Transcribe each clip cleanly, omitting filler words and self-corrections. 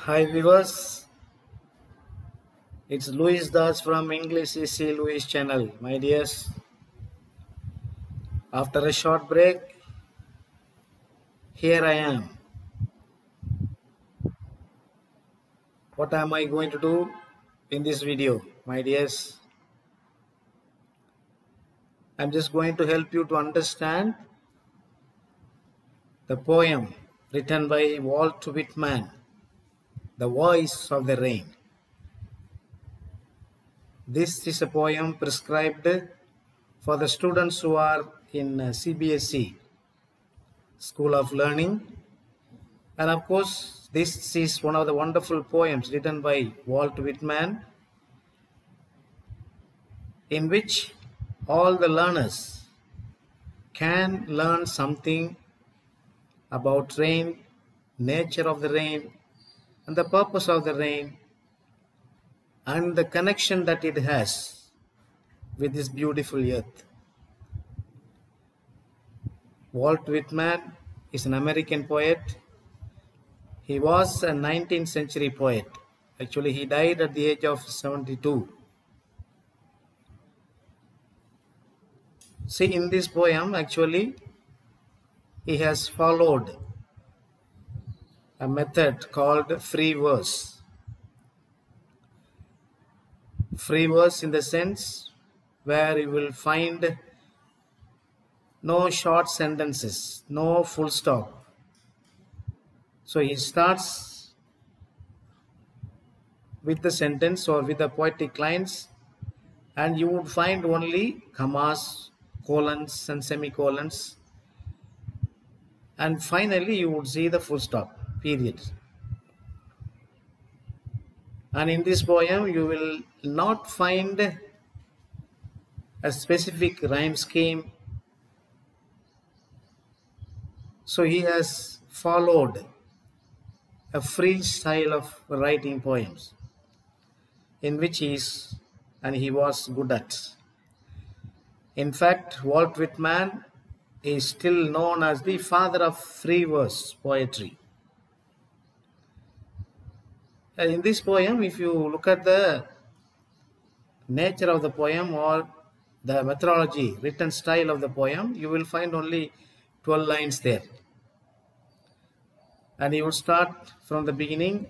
Hi viewers, it's Louis Das from English EC Louis channel. My dears, after a short break, here I am. What am I going to do in this video? My dears, I'm just going to help you to understand the poem written by Walt Whitman, The Voice of the Rain. This is a poem prescribed for the students who are in CBSE, School of Learning. And of course, this is one of the wonderful poems written by Walt Whitman, in which all the learners can learn something about rain, nature of the rain, and the purpose of the rain, and the connection that it has with this beautiful earth. Walt Whitman is an American poet. He was a 19th century poet. Actually, he died at the age of 72. See, in this poem, actually, he has followed a method called free verse. Free verse in the sense where you will find no short sentences, no full stop. So he starts with the sentence or with the poetic lines, and you would find only commas, colons and semicolons, and finally you would see the full stop, period. And in this poem you will not find a specific rhyme scheme. So he has followed a free style of writing poems, in which he was good at. In fact, Walt Whitman is still known as the father of free verse poetry. In this poem, if you look at the nature of the poem or the methodology, written style of the poem, you will find only 12 lines there. And you will start from the beginning.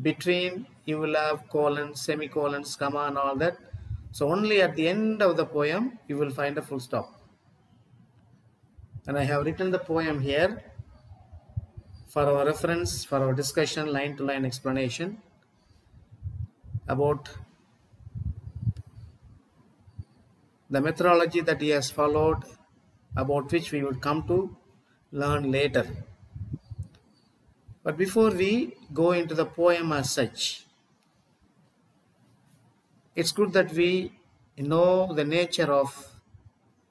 Between you will have colons, semicolons, comma and all that. So only at the end of the poem you will find a full stop. And I have written the poem here for our reference, for our discussion, line to line explanation about the methodology that he has followed, about which we would come to learn later. But before we go into the poem as such, it's good that we know the nature of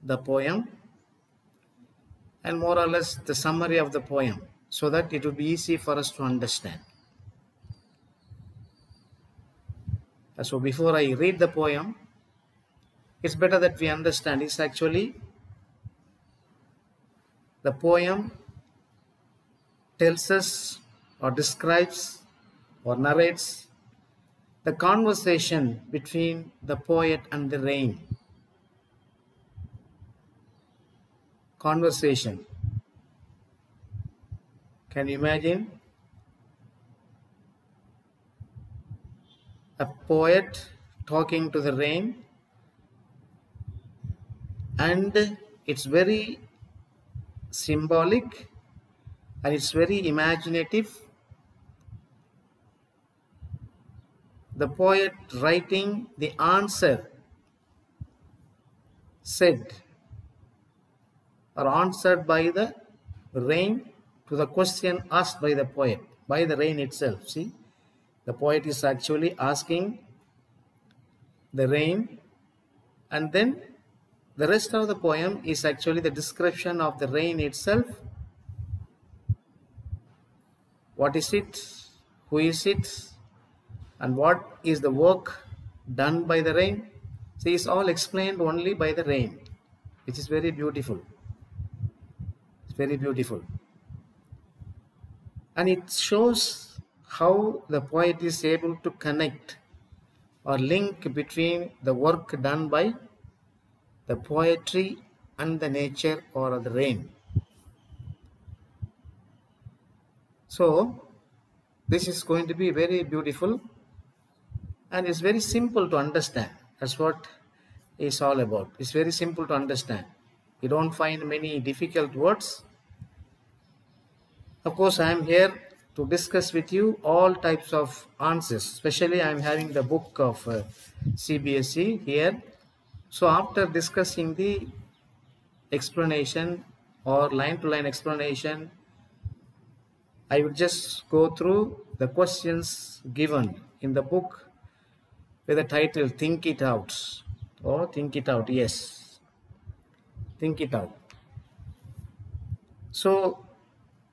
the poem and more or less the summary of the poem, so that it will be easy for us to understand. So before I read the poem, it's better that we understand. It's actually the poem tells us or describes or narrates the conversation between the poet and the rain. Conversation. Can you imagine a poet talking to the rain? And it's very symbolic and it's very imaginative. The poet writing the answer said or answered by the rain to the question asked by the poet, by the rain itself. See, the poet is actually asking the rain, and then the rest of the poem is actually the description of the rain itself. What is it? Who is it? And what is the work done by the rain? See, it's all explained only by the rain, which is very beautiful. It's very beautiful. And it shows how the poet is able to connect or link between the work done by the poetry and the nature or the rain. So this is going to be very beautiful and it's very simple to understand. That's what it's all about. It's very simple to understand. You don't find many difficult words. Of course, I am here to discuss with you all types of answers. Especially I am having the book of CBSE here. So after discussing the explanation or line-to-line explanation, I will just go through the questions given in the book with the title Think It Out. Or Think It Out, yes. Think It Out. So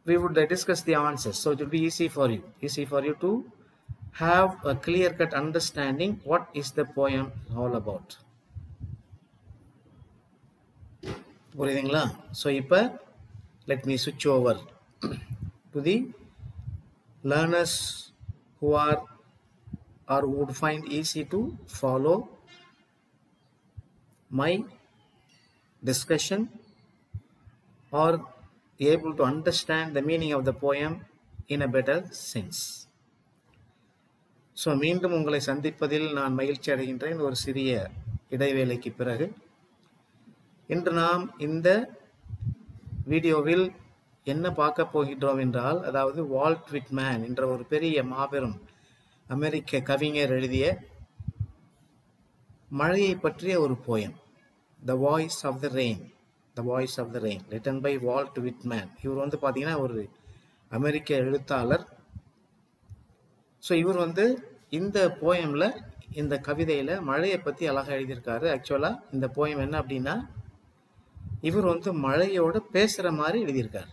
we would discuss the answers. So it will be easy for you to have a clear-cut understanding what is the poem all about. So let me switch over to the learners who are or would find easy to follow my discussion or able to understand the meaning of the poem in a better sense. So மீண்டும் உங்களை சந்திப்பதில் நான் மகிழ்ச்சி அடைகின்றேன் ஒரு சிறிய இடைவேளைக்கு பிறகு. இன்று நாம் இந்த வீடியோவில் என்ன பார்க்க போகின்றோம் என்றால், அதாவது வால்ட் விட்மேன் என்ற ஒரு பெரிய மாபெரும் அமெரிக்க கவிஞர் எழுதிய மழையை பற்றிய ஒரு poem, The Voice of the Rain. The Voice of the Rain, written by Walt Whitman. இவர் வந்து பார்த்தீங்கன்னா ஒரு அமெரிக்க எழுத்தாளர். ஸோ இவர் வந்து இந்த போயமில், இந்த கவிதையில் மழையை பற்றி அழகாக எழுதியிருக்காரு. ஆக்சுவலாக இந்த போயம் என்ன அப்படின்னா, இவர் வந்து மழையோடு பேசுகிற மாதிரி எழுதியிருக்கார்.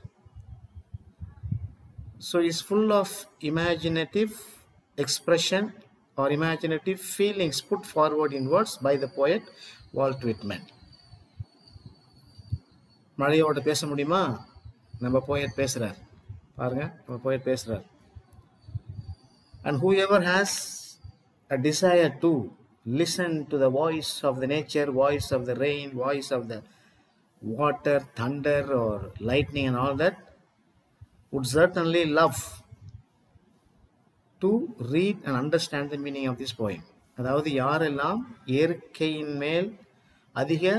So is full of imaginative expression or imaginative feelings put forward in words by the poet Walt Whitman. மழையோட பேச முடியுமா? நம்ம போயட் பேசுறார் பாருங்க, நம்ம போயட் பேசுறார். And whoever has a desire to listen to the voice of the nature, voice of the rain, voice of the water, thunder or lightning and all that, would certainly love to read and understand the meaning of this poem. அதாவது யாரெல்லாம் இயற்கையின் மேல் அதிக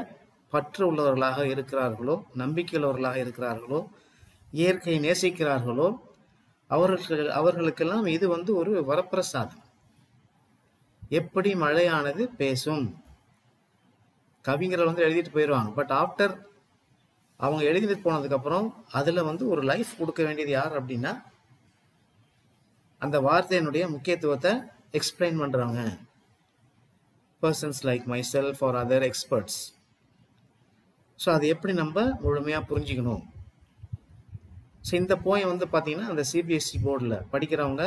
பற்று உள்ளவர்களாக இருக்கிறார்களோ, நம்பிக்கையுள்ளவர்களாக இருக்கிறார்களோ, இயற்கையை நேசிக்கிறார்களோ, அவர்களுக்கெல்லாம் இது வந்து ஒரு வரப்பிரசாதம். எப்படி மழையானது பேசும். கவிஞர்கள் வந்து எழுதிட்டு போயிடுவாங்க. பட் ஆஃப்டர் அவங்க எழுதிட்டு போனதுக்கப்புறம் அதில் வந்து ஒரு லைஃப் கொடுக்க வேண்டியது யார் அப்படின்னா, அந்த வார்த்தையினுடைய முக்கியத்துவத்தை எக்ஸ்பிளைன் பண்ணுறவங்க, persons like myself or other experts. So அது எப்படி நம்ம முழுமையாக புரிஞ்சுக்கணும். ஸோ இந்த போயம் வந்து பார்த்தீங்கன்னா அந்த சிபிஎஸ்சி போர்டில் படிக்கிறவங்க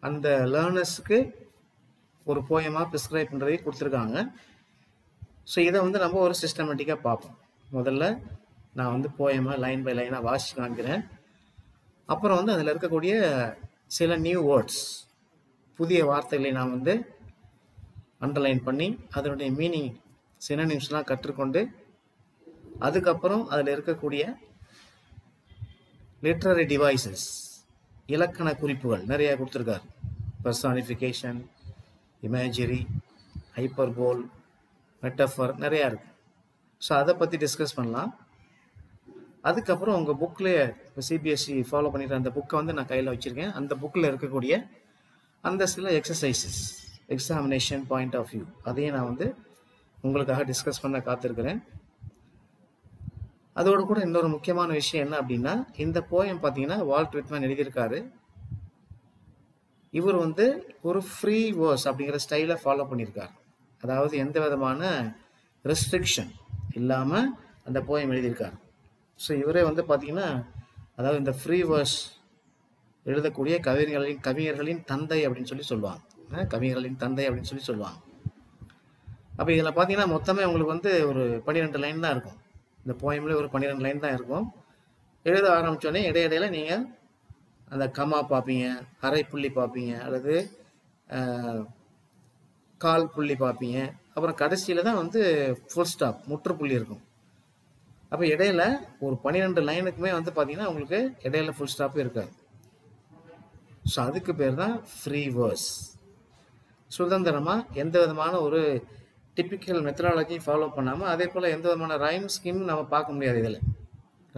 அந்த லேர்னர்ஸுக்கு ஒரு போயமாக ப்ரிஸ்கிரைப் பண்ணுறதை கொடுத்துருக்காங்க. ஸோ இதை வந்து நம்ம ஒரு சிஸ்டமேட்டிக்காக பார்ப்போம். முதல்ல நான் வந்து போயமாக லைன் பை லைனாக வாசிச்சு காமிக்கிறேன். அப்புறம் வந்து அதில் இருக்கக்கூடிய சில நியூ வேர்ட்ஸ், புதிய வார்த்தைகளை நான் வந்து அண்டர்லைன் பண்ணி அதனுடைய மீனிங் சினோனிம்ஸ்லாம் கற்றுக்கொண்டு, அதுக்கப்புறம் அதில் இருக்கக்கூடிய லிட்ரரி டிவைசஸ், இலக்கண குறிப்புகள் நிறைய கொடுத்துருக்காரு. பர்சானிஃபிகேஷன், இமேஜரி, ஹைப்பர்போல், மெட்டஃபர் நிறையா இருக்குது. ஸோ அதை பற்றி டிஸ்கஸ் பண்ணலாம். அதுக்கப்புறம் உங்கள் புக்கில் இப்போ சிபிஎஸ்சி ஃபாலோ பண்ணிடுற அந்த புக்கை வந்து நான் கையில் வச்சுருக்கேன். அந்த புக்கில் இருக்கக்கூடிய அந்த சில exercises, examination point of view, அதையும் நான் வந்து உங்களுக்காக டிஸ்கஸ் பண்ண காத்திருக்கிறேன். அதோடு கூட இன்னொரு முக்கியமான விஷயம் என்ன அப்படின்னா, இந்த போயம் பார்த்தீங்கன்னா வால்ட் விட்மேன் எழுதியிருக்காரு. இவர் வந்து ஒரு ஃப்ரீ வேர்ஸ் அப்படிங்கிற ஸ்டைலை ஃபாலோ பண்ணியிருக்கார். அதாவது எந்த விதமான ரெஸ்ட்ரிக்ஷன் இல்லாமல் அந்த போயம் எழுதியிருக்கார். ஸோ இவரே வந்து பார்த்தீங்கன்னா, அதாவது இந்த ஃப்ரீ வேர்ஸ் எழுதக்கூடிய கவிஞர்களின் தந்தை அப்படின்னு சொல்லி சொல்லுவாங்க. கவிஞர்களின் தந்தை அப்படின்னு சொல்லி சொல்லுவாங்க. அப்போ இதில் பார்த்தீங்கன்னா மொத்தமே உங்களுக்கு வந்து ஒரு 12 லைன் தான் இருக்கும். இந்த போயமில் ஒரு 12 லைன் தான் இருக்கும். எழுத ஆரம்பித்தோடனே இடையிடையில் நீங்கள் அந்த கமா பார்ப்பீங்க, அரை புள்ளி பார்ப்பீங்க, அல்லது கால் புள்ளி பார்ப்பீங்க. அப்புறம் கடைசியில் தான் வந்து ஃபுல் ஸ்டாப், முற்றுப்புள்ளி இருக்கும். அப்போ இடையில ஒரு 12 லைனுக்குமே வந்து பார்த்தீங்கன்னா உங்களுக்கு இடையில ஃபுல் ஸ்டாப்பே இருக்காது. ஸோ அதுக்கு பேர் தான் ஃப்ரீ வேர்ஸ். சுதந்திரமாக எந்த விதமான ஒரு டிப்பிக்கல் மெத்தடாலஜி ஃபாலோ பண்ணாமல், அதே போல் எந்த விதமான ரைம் ஸ்கீம் நம்ம பார்க்க முடியாது. இதில்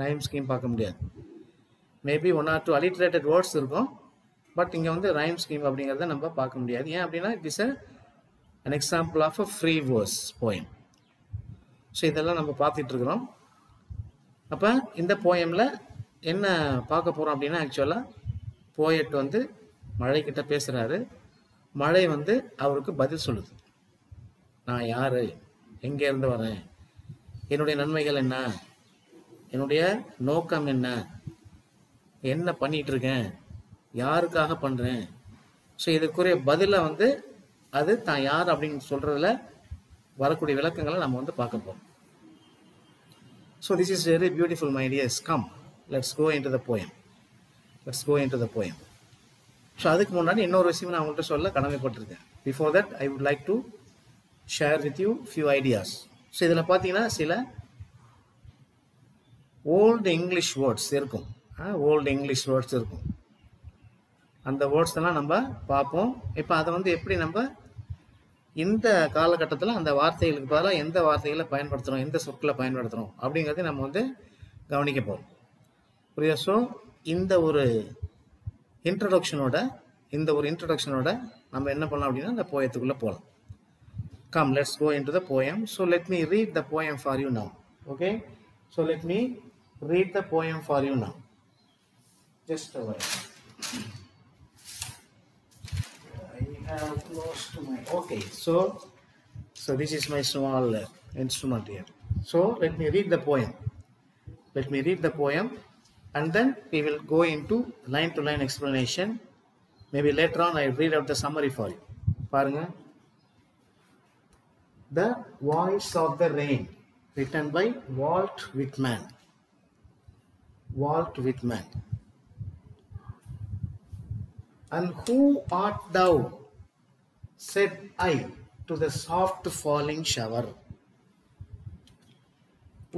ரைம் ஸ்கீம் பார்க்க முடியாது. மேபி 1 or 2 அலிட்ரேட்டட் வேர்ட்ஸ் இருக்கும், பட் இங்கே வந்து ரைம் ஸ்கீம் அப்படிங்கிறத நம்ம பார்க்க முடியாது. ஏன் அப்படின்னா it is an example of a free verse poem. So இதெல்லாம் நம்ம பார்த்துட்டு இருக்கிறோம். அப்போ இந்த போயமில் என்ன பார்க்க போகிறோம் அப்படின்னா, ஆக்சுவலாக போயட் வந்து மழைக்கிட்ட பேசுகிறாரு. மழை வந்து அவருக்கு பதில் சொல்லுது. நான் யார், எங்கேருந்து வரேன், என்னுடைய நன்மைகள் என்ன, என்னுடைய நோக்கம் என்ன, என்ன பண்ணிகிட்டு இருக்கேன், யாருக்காக பண்ணுறேன். ஸோ இதுக்குரிய பதிலை வந்து அது தான் யார் அப்படின்னு சொல்கிறதுல வரக்கூடிய விளக்கங்களை நம்ம வந்து பார்க்க போகிறோம். So this is very beautiful my dears. Come, let's go into the poem. Let's go into the poem. So அதுக்கு முன்னாடி இன்னொரு விஷயம் நான் உங்கள்கிட்ட சொல்ல கடமைப்பட்டிருக்கேன். Before that I would like to share with you few ideas. So இதில் பார்த்தீங்கன்னா சில ஓல்டு இங்கிலீஷ் வேர்ட்ஸ் இருக்கும். ஓல்டு இங்கிலீஷ் வேர்ட்ஸ் இருக்கும். அந்த வேர்ட்ஸ் எல்லாம் நம்ம பார்ப்போம். இப்போ அதை வந்து எப்படி நம்ம இந்த காலகட்டத்தில் அந்த வார்த்தைகளுக்கு பதிலாக எந்த வார்த்தைகளை பயன்படுத்துகிறோம், எந்த சொற்களை பயன்படுத்துகிறோம் அப்படிங்கிறத நம்ம வந்து கவனிக்க போகிறோம். புரியுதா? ஸோ இந்த ஒரு இன்ட்ரடக்ஷனோட நம்ம என்ன பண்ணலாம் அப்படின்னா இந்த போயத்துக்குள்ளே போகலாம். Come, let's go into the poem. So let me read the poem for you now. Okay, so let me read the poem for you now. Just a while. I have close to my. Okay, so this is my small instrument here. So let me read the poem. Let me read the poem, and then we will go into line to line explanation. Maybe later on I will read out the summary for you. Paranga. The Voice of the Rain, written by Walt Whitman. Walt Whitman. And who art thou, said I to the soft falling shower,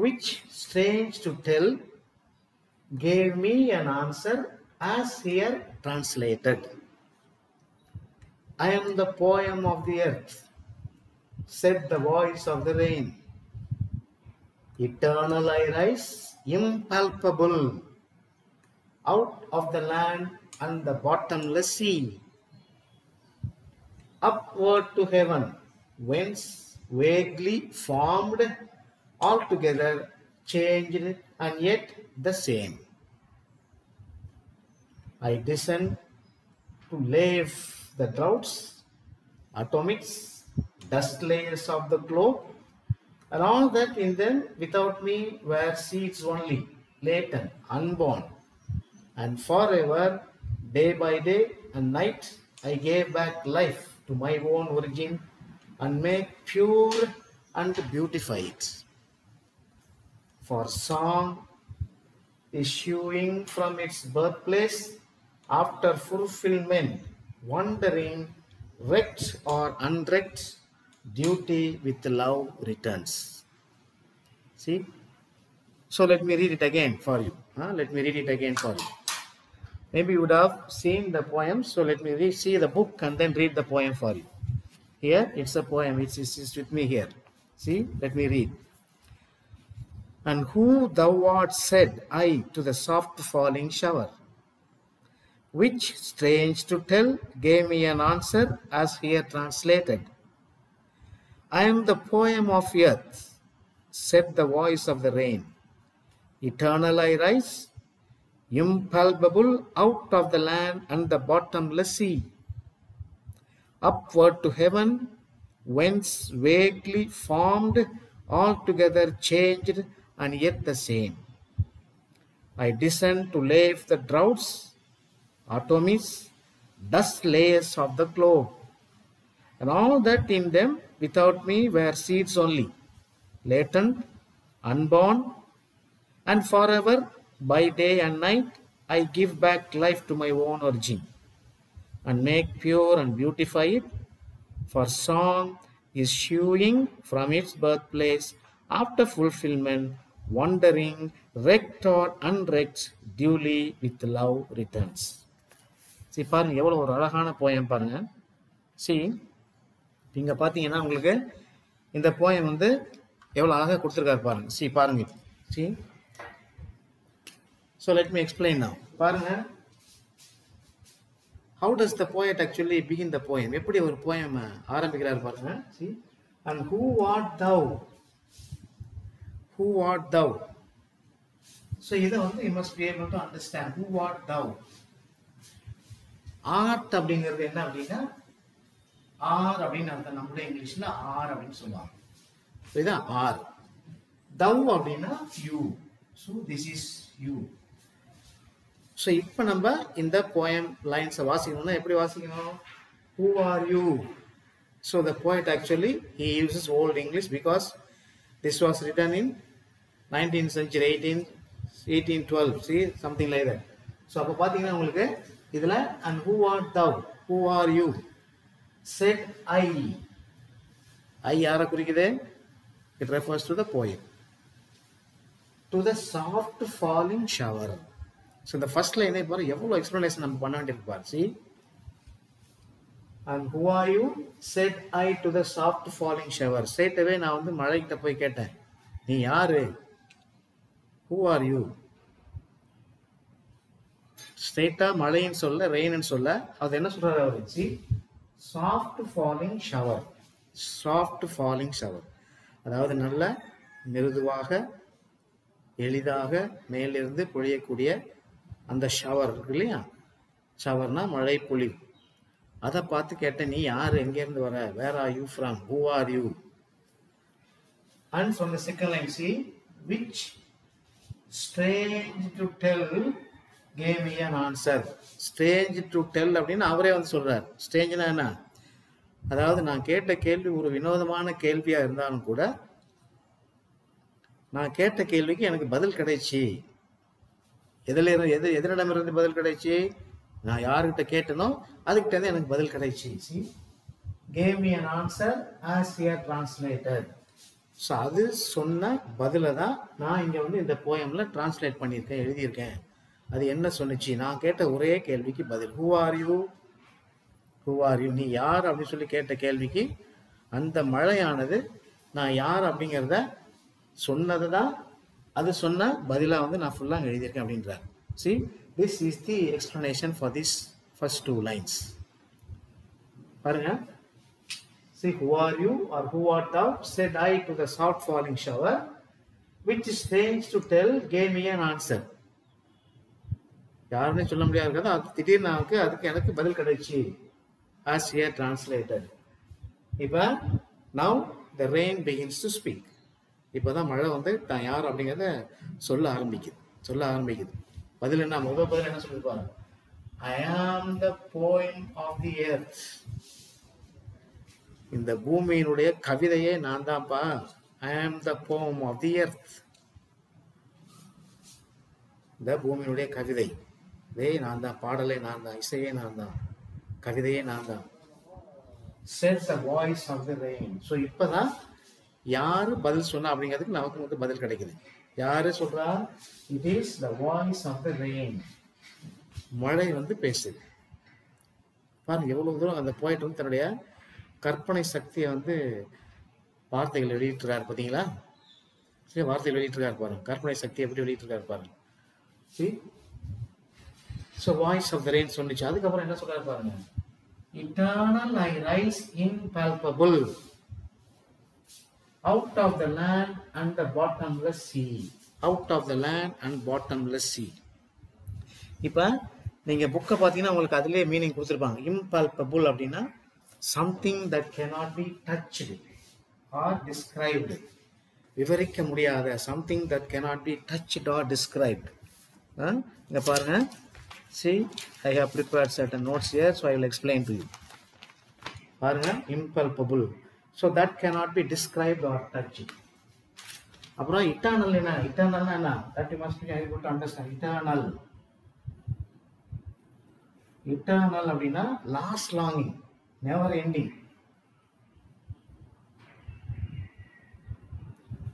which, strange to tell, gave me an answer as here translated. I am the poem of the earth, said the voice of the rain. Eternal I rise, impalpable, out of the land and the bottomless sea, upward to heaven, whence vaguely formed, altogether changed and yet the same. I descend to lave the droughts, atomics, dust layers of the globe, and all that in them without me were seeds only, latent, unborn. And forever, day by day and night, I gave back life to my own origin and made pure and beautified. For song, issuing from its birthplace, after fulfillment, wandering, wrecked or unwrecked, duty with love returns. See? So let me read it again for you. Let me read it again for you. Maybe you would have seen the poem. So let me see the book and then read the poem for you. Here it's a poem. It's with me here. See? Let me read. And who thou art, said I to the soft falling shower, which, strange to tell, gave me an answer as here translated. I am the poem of earth, said the voice of the rain. Eternal I rise, impalpable, out of the land and the bottomless sea, upward to heaven, whence vaguely formed, altogether changed and yet the same. I descend to lave the droughts, atomies, dust layers of the globe, and all that in them without me were seeds only, latent, unborn, and forever, by day and night, I give back life to my own origin and make pure and beautify it. For song is issuing from its birthplace after fulfillment, wandering, wrecked or unwrecked, duly with love returns. See, பாருங்க எவ்வளோ ஒரு அழகான poem பாருங்க. See, இங்கே பார்த்தீங்கன்னா உங்களுக்கு இந்த poem வந்து எவ்வளோ அழகாக கொடுத்துருக்காரு பாருங்க. See, பாருங்க. See, so let me explain now. பாருங்க, how does the poet actually begin the poem? எப்படி ஒரு poem ஆரம்பிக்கிறார் பாருங்க. See, and who art thou? Who art thou? So இதை வந்து you must be able to understand. Who art thou? Art அப்படிங்கிறது என்ன அப்படின்னா ஆர் அப்படின்னு அர்த்தம். நம்மளுடைய இங்கிலீஷ்ல ஆர் அப்படின்னு சொல்லுவாங்க. இதுதான் ஆர். thou அப்படின்னா you. So this is you. So இப்போ நம்ம இந்த poem lines வாசிக்கணும்னா எப்படி வாசிக்கணும்? Who are you? So the poet actually he uses old English because this was written in 19th century, 1812. See, something like that. So அப்போ பார்த்தீங்கன்னா உங்களுக்கு இதுல and who art thou? Who are you? Said I. I யாரை குறிக்குது? It refers to the poem. To the soft falling shower. So the first line பாரு எவ்வளவு explanation நம்ம பண்ண வேண்டியிருக்கு பாரு. See, and who are you? Said I to the soft falling shower. Straight away நான் வந்து மழைக்கிட்ட போய் கேட்டேன், நீ யாரு? Who are you? ஸ்ட்ரெயிட்டா மழைன்னு சொல்ல, ரெயின்னு சொல்ல, அது என்ன சொல்றாரு அவரு? See, soft falling shower. Soft falling shower. அதாவது நல்ல மிருதுவாக எளிதாக மேலிருந்து பொழியக்கூடிய அந்த ஷவர் இருக்கு இல்லையா? ஷவர்னா மழை பொழிவு. அதை பார்த்து கேட்டேன், நீ யார், எங்கேருந்து வர? Where are you from? Who are you? And from the second line, see, which strange to tell gave me an answer. Strange to tell அப்படின்னு அவரே வந்து சொல்றார். ஸ்ட்ரேஞ்ச்னா என்ன? அதாவது நான் கேட்ட கேள்வி ஒரு வினோதமான கேள்வியா இருந்தாலும் கூட நான் கேட்ட கேள்விக்கு எனக்கு பதில் கிடைச்சி. எதனிடமிருந்து பதில் கிடைச்சி? நான் யாருக்கிட்ட கேட்டனோ அதுக்கிட்ட இருந்து எனக்கு பதில் கிடைச்சி. See, gave me an answer as here translated. So அது சொன்ன பதிலை தான் நான் இங்கே வந்து இந்த போயமில் டிரான்ஸ்லேட் பண்ணியிருக்கேன், எழுதியிருக்கேன். அது என்ன சொன்னிச்சு? நான் கேட்ட ஒரே கேள்விக்கு பதில். Who are you? Who are you? நீ யார் அப்படின்னு சொல்லி கேட்ட கேள்விக்கு அந்த மழையானது நான் யார் அப்படிங்கிறத சொன்னது தான், அது சொன்ன பதிலாக வந்து நான் ஃபுல்லாக எழுதியிருக்கேன் அப்படின்றார். See, this is the explanation for these first two lines. பாருங்க. See, who are you or who art thou? Said I to the soft falling shower, which is strange to tell, gave me an answer. யாருன்னு சொல்ல முடியாது இருக்காது, அது திடீர்னு அதுக்கு எனக்கு பதில் கிடைச்சி. As here translated. இப்போ now the rain begins to speak. இப்போதான் மழை வந்து தான் யார் அப்படிங்கிறத சொல்ல ஆரம்பிக்குது. பதில் என்ன? முதல் பதில் என்ன சொல்லிருப்பாங்க? I am the poem of the earth. இந்த பூமியினுடைய கவிதையே நான் தான்ப்பா. I am the poem of the earth. இந்த பூமியினுடைய கவிதை நான் தான், பாடலே நான் தான், இசையே நான் தான், கவிதையே நான் தான். Says the voice of the rain. So இப்போதான் யாரு பதில் சொன்னா அப்படிங்கிறதுக்கு நமக்கு வந்து பதில் கிடைக்குது. யாரு சொல்றா? It is the voice of the rain. மழை வந்து பேசுது. பாருங்க எவ்வளவு தூரம் அந்த போயிட்டு வந்து தன்னுடைய கற்பனை சக்தியை வந்து வார்த்தைகள் வெளியிட்டுறாரு. பார்த்தீங்களா? சரி, வார்த்தைகள் வெளியிட்டிருக்காரு பாருங்க. கற்பனை சக்தியை எப்படி வெளியிட்டிருக்காரு பாருங்க. See, so voice of the rain சொன்னிச்சு. அதுக்கப்புறம் என்ன சொல்றாரு பாருங்க. Eternal I rise impalpable out of the land and the bottomless sea. Out of the land and bottomless sea. இப்போ நீங்க புக்கை பார்த்தீங்கன்னா உங்களுக்கு அதுலேயே மீனிங் கொடுத்துருப்பாங்க. impalpable அப்படின்னா something that cannot be touched or described. விவரிக்க முடியாத, something that cannot be touched or described. இங்க பாருங்க. See, I have prepared certain notes here, so I will explain to you. பாருங்க, impalpable. So that cannot be described or touched. அப்புறம் eternal என்ன? eternal என்ன? That you must be able to understand. Eternal. Eternal அப்படின்னா last longing, never ending.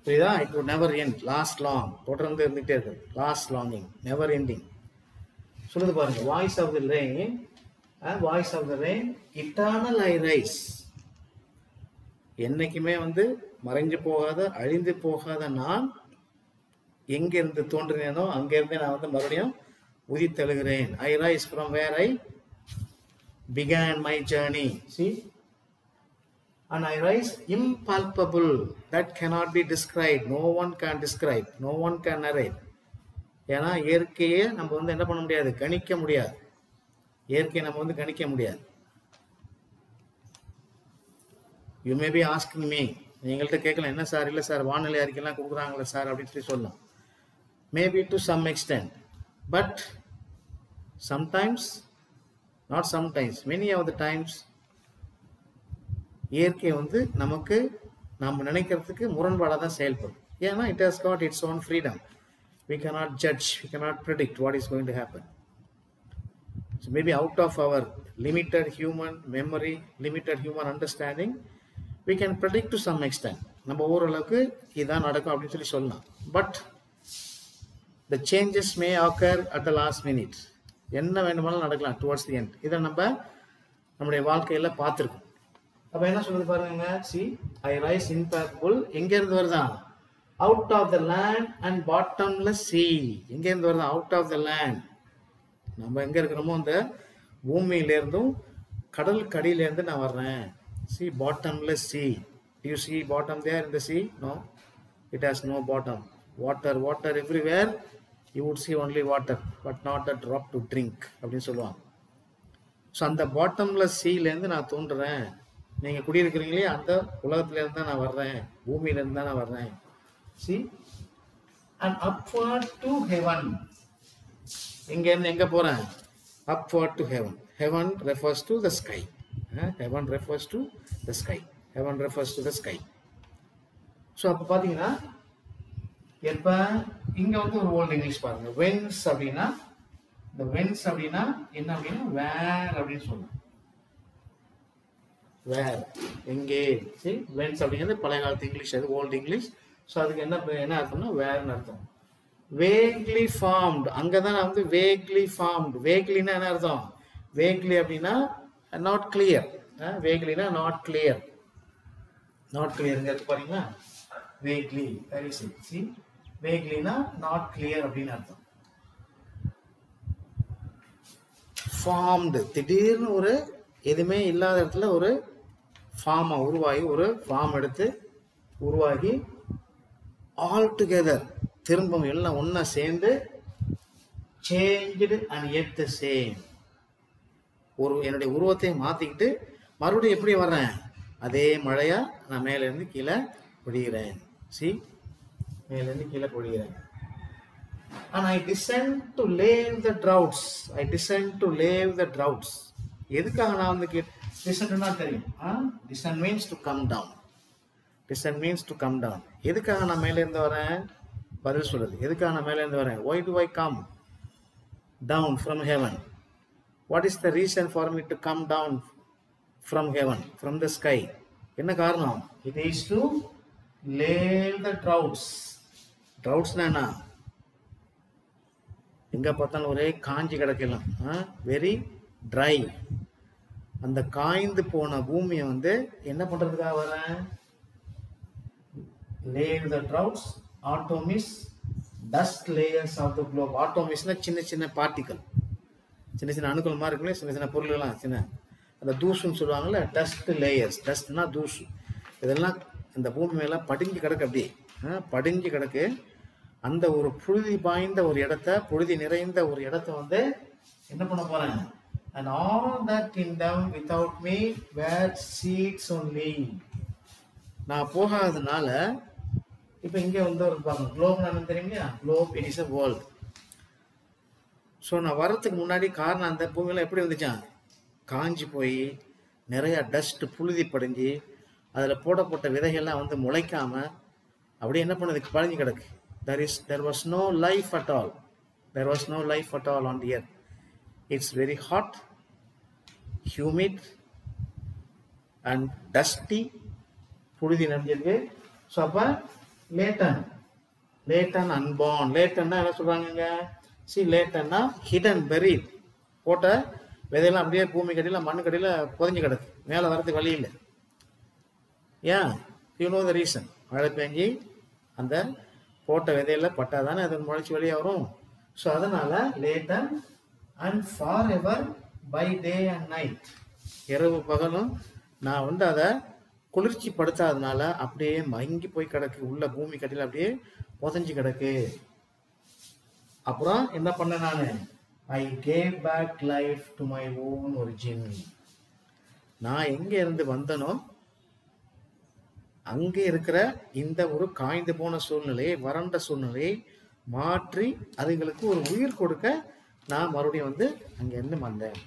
புரியுதா? It would never end, last long, தொடர்ந்து இருந்துட்டே இருக்கு. Last longing, never ending. சொல்லுது பாருங்க, voice of the rain, voice of the rain, eternal I rise. என்னைக்குமே வந்து மறைஞ்சு போகாத, அழிந்து போகாத நான் எங்கிருந்து தோன்றினேனோ அங்கிருந்து நான் வந்து மறுபடியும் உதித்தெழுகிறேன். I rise from where I began my journey. See? And I rise impalpable, that cannot be described. No one can describe, no one can narrate. ஏன்னா இயற்கையே நம்ம வந்து என்ன பண்ண முடியாது, கணிக்க முடியாது. இயற்கையை நம்ம வந்து கணிக்க முடியாது. You may be asking me, நீங்கள்கிட்ட கேட்கலாம், என்ன சார், இல்லை சார் வானிலை அறிக்கைலாம் கொடுக்குறாங்களே சார் அப்படின்னு சொல்லி சொல்லலாம். Maybe to some extent, but sometimes, not sometimes, many of the times, இயற்கை வந்து நமக்கு நாம் நினைக்கிறதுக்கு முரண்பாடாக தான் செயல்படும். ஏன்னா it has got its own freedom. We cannot judge, we cannot predict what is going to happen. So maybe out of our limited human memory, limited human understanding, we can predict to some extent. நம்ம ஓரளவுக்கு இதான் நடக்கும் அப்படின்னு சொல்லி சொல்லலாம். But the changes may occur at the last minute. என்ன வேணுமானாலும் நடக்கலாம் towards the end. இதை நம்முடைய வாழ்க்கையில பார்த்துருக்கோம். அப்ப என்ன சொல்றது பாருங்க, see, I rise impalpable, எங்க இருந்து வருதா, out of the land and bottomless sea. எங்க இருந்து வருதா, out of the land. நம்ம எங்க இருக்கிறோமோ அந்த பூமியில இருந்தும் கடல் கடியில இருந்து நான் வர்றேன். See, bottomless sea. Do you see bottom there in the sea? No, it has no bottom. Water everywhere. You would see only water, but not a drop to drink அப்படின்னு சொல்லுவாங்க. ஸோ அந்த பாட்டம்லெஸ் சீலேருந்து நான் தோன்றுறேன். நீங்கள் குடியிருக்கிறீங்களே அந்த உலகத்துலேருந்து தான் நான் வர்றேன், பூமியிலேருந்து தான் நான் வர்றேன். See, and upward to heaven. இங்கேருந்து எங்கே போகிறேன், upward to heaven. Heaven refers to the sky. Heaven refers to the sky. Heaven refers to the sky. So அப்போ பார்த்தீங்கன்னா எப்போ இங்கே வந்து ஒரு ஓல்டு இங்கிலீஷ் பாருங்க, வென்ஸ் அப்படின்னா, இந்த வென்ஸ் அப்படின்னா என்ன அப்படின்னா வேர் அப்படின்னு சொல்லணும். வேர் எங்கே, சரி, வென்ஸ் அப்படிங்கிறது பழைய காலத்து இங்கிலீஷ், அது ஓல்டு இங்கிலீஷ். ஸோ அதுக்கு என்ன அர்த்தம்னா வேர்னு அர்த்தம். வேக்லி ஃபார்ம்டு, அங்கே தான் நான் வந்து வேக்லி ஃபார்ம்டு. வேக்லின்னா என்ன அர்த்தம், வேக்லி அப்படின்னா நாட் கிளியர், வேக்லினா நாட் கிளியர். நாட் கிளியருங்க இருக்கு பாருங்களா, வேக்லி, வெரி சி, வேக்லினா நாட் கிளியர் அப்படின்னு அர்த்தம். ஃபார்ம்டு, திடீர்னு ஒரு எதுவுமே இல்லாத இடத்துல ஒரு ஃபார்மை உருவாகி, ஒரு ஃபார்ம் எடுத்து உருவாகி, ஆல் டுகெதர் திரும்பவும் எல்லாம் ஒன்றா சேர்ந்து, changed and yet the same, ஒரு என்னுடைய உருவத்தை மாற்றிக்கிட்டு மறுபடியும் எப்படி வர்றேன், அதே மழையா நான் மேலேருந்து கீழே பொழிகிறேன். சி, மேலேருந்து கீழே பொழிகிறேன். And I descend to lave the droughts. I descend to lave the droughts. எதுக்காக நான் வந்து descendனா தெரியும், descend means to come down. Descend means to come down. எதுக்காக நான் மேலே இருந்து வரேன், பதில் சொல்றது, எதுக்காக நான் மேலே இருந்து வரேன். Why do I come down from heaven? What is the reason for me to come down from heaven, from the sky? என்ன காரணம், it is to lave the droughts. Droughts என்ன, எங்க பார்த்தாலும் ஒரே காஞ்சி கிடக்கலாம், வெரி ட்ரை. அந்த காய்ந்து போன பூமியை வந்து என்ன பண்றதுக்காக வரேன், lave the droughts. Atoms, dust layers of the globe. Atoms-னா சின்ன சின்ன பார்ட்டிகல், சின்ன சின்ன அணுக்கள் மாதிரி இருக்குல்ல, சின்ன சின்ன பொருள்கள்லாம், சின்ன அந்த தூசுன்னு சொல்லுவாங்கல்ல, டஸ்ட் லேயர்ஸ். டஸ்ட்னா தூசு, இதெல்லாம் இந்த பூமி மேல படிஞ்சு கிடக்கு, அப்படியே படிஞ்சு கிடக்கு. அந்த ஒரு புழுதி பாய்ந்த ஒரு இடத்த, புழுதி நிறைந்த ஒரு இடத்த வந்து என்ன பண்ண போறேன், and all that kingdom without me were seeds only. நான் போகாததுனால இப்ப இங்க வந்து ஒரு பாருங்க, குளோப் நான் தெரியுங்களா, Globe it is a world. So நான் வர்றதுக்கு முன்னாடி காரணம் அந்த பூமியெல்லாம் எப்படி இருந்துச்சான், காஞ்சி போய் நிறைய டஸ்ட் புழுதி படிஞ்சு அதில் போடப்பட்ட விதைகள்லாம் வந்து முளைக்காம அப்படியே என்ன பண்ணதுக்கு பழஞ்சு கிடக்கு. There was no life at all. There was no life at all on the earth. It's very hot humid and dusty, புழுதி நிறைஞ்சிருக்கு. ஸோ அப்போ லேட்டன் அன்பார்ன். லேட்டன்னா என்ன சொல்கிறாங்க? லேட்டன்னா ஹிடன் பெரிட். போட்ட விதையெல்லாம் அப்படியே பூமி கடியில் மண்ணு கடியில் புதஞ்சு கிடக்கு, மேலே வரதுக்கு வழி இல்லை. ஏன்? You know the reason. மழை பெஞ்சி அந்த போட்ட விதையில பட்டா தானே அது முளைச்சி வெளியே வரும். ஸோ அதனால latent and forever by day and night நைட், இரவு பகலும் நான் வந்து அதை குளிர்ச்சி படுத்தாதனால அப்படியே மங்கி போய் கிடக்கு, உள்ள பூமி கட்டில அப்படியே புதஞ்சு கிடக்கு. அப்புறம் என்ன பண்ண நான்? I gave back life to my own origin. நான் எங்க இருந்து வந்தனோ அங்கே இருக்கிற இந்த ஒரு காய்ந்து போன சூழ்நிலையை, வறண்ட சூழ்நிலையை மாற்றி அதுங்களுக்கு ஒரு உயிர் கொடுக்க நான் மறுபடியும் வந்து அங்கேருந்து வந்தேன்.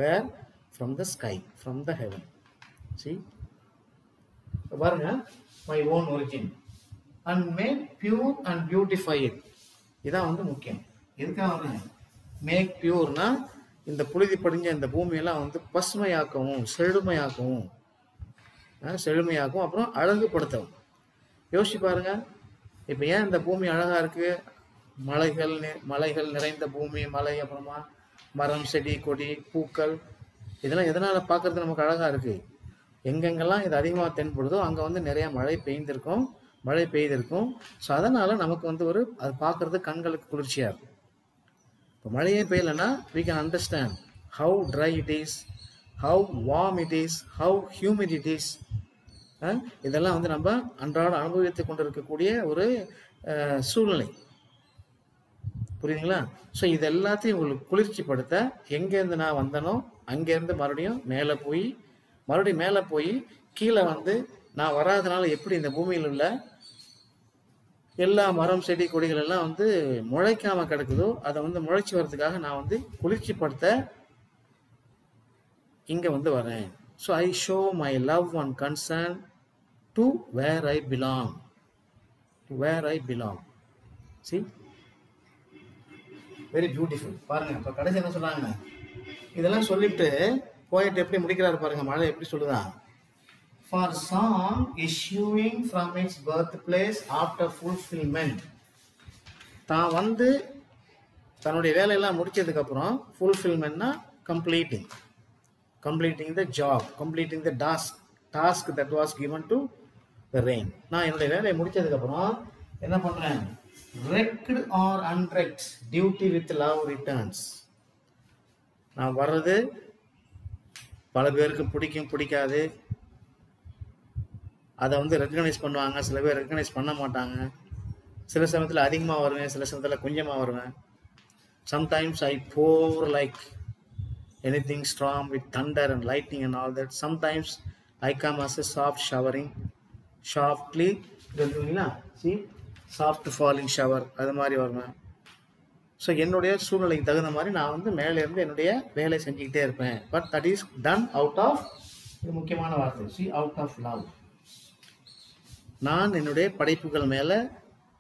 Where? From the sky, from the heaven. See பாருங்க, my own origin and make pure and beautify it. இதான் வந்து முக்கியம். எதுக்காக மேக் பியூர்னா இந்த புழுதி படிஞ்ச இந்த பூமியெல்லாம் வந்து பசுமையாக்கவும் செழுமையாக்கவும், அப்புறம் அழகுபடுத்தவும். யோசிச்சு பாருங்க, இப்போ ஏன் இந்த பூமி அழகா இருக்கு? மலைகள் நிறைந்த பூமி, மலை, அப்புறமா மரம், செடி, கொடி, பூக்கள், இதெல்லாம் எதனால பார்க்கறது நமக்கு அழகா இருக்கு? எங்கெங்கெல்லாம் இது அதிகமாக தென்படுதோ அங்கே வந்து நிறைய மழை பெய்திருக்கும். ஸோ அதனால நமக்கு வந்து அது பார்க்கறது கண்களுக்கு குளிர்ச்சியா இருக்கும். இப்போ மழையே பெய்யலைன்னா we can understand how dry it is, how warm it is, how humid it is. இதெல்லாம் வந்து நம்ம அன்றாட அனுபவித்து கொண்டிருக்கக்கூடிய ஒரு சூழ்நிலை. புரியுதுங்களா? ஸோ இது எல்லாத்தையும் உங்களுக்கு குளிர்ச்சி படுத்த எங்கேருந்து நான் வந்தனோ அங்கேருந்து மறுபடியும் மேலே போய் கீழே வந்து நான் வராதனால எப்படி இந்த பூமியில் உள்ள எல்லா மரம், செடி, கொடிகள் எல்லாம் வந்து முளைக்காம கிடக்குதோ அதை வந்து முளைச்சி வர்றதுக்காக நான் வந்து குளிர்ச்சி படுத்த இங்க வந்து வரேன். So I show my love and concern to where I belong. See, very beautiful. பாருங்க, இப்போ கடைசி என்ன சொல்றாங்க? இதெல்லாம் சொல்லிட்டு போயிட்டு எப்படி முடிக்கிறாரு பாருங்க. மழை எப்படி சொல்லுதா? For song issuing from its birthplace after fulfillment. தான் வந்து தன்னுடைய வேலையெல்லாம் முடிச்சதுக்கு அப்புறம் fulfillmentனா completing the job, completing the task that was given to the rain. நான் என்னுடைய வேலையை முடிச்சதுக்கு அப்புறம் என்ன பண்றேன்? Wrecked or unwrecked, duty with love returns. நான் வர்றது பல பேருக்கு பிடிக்காது. அதை வந்து ரெக்கக்னைஸ் பண்ணுவாங்க, சில பேர் ரெக்கக்னைஸ் பண்ண மாட்டாங்க. சில சமயத்தில் அதிகமாக வருவேன், சில சமயத்தில் கொஞ்சமாக வருவேன். Sometimes I pour like anything storm with thunder and lightning and all that. Sometimes I come as a soft showering, softly, see, soft falling shower, அது மாதிரி வருவேன். ஸோ என்னுடைய சூழ்நிலைக்கு தகுந்த மாதிரி நான் வந்து மேலே இருந்து என்னுடைய வேலை செஞ்சுக்கிட்டே இருப்பேன். But that is done out of, இது முக்கியமான வார்த்தை, சி, அவுட் ஆஃப் லவ். நான் என்னுடைய படைப்புகள் மேலே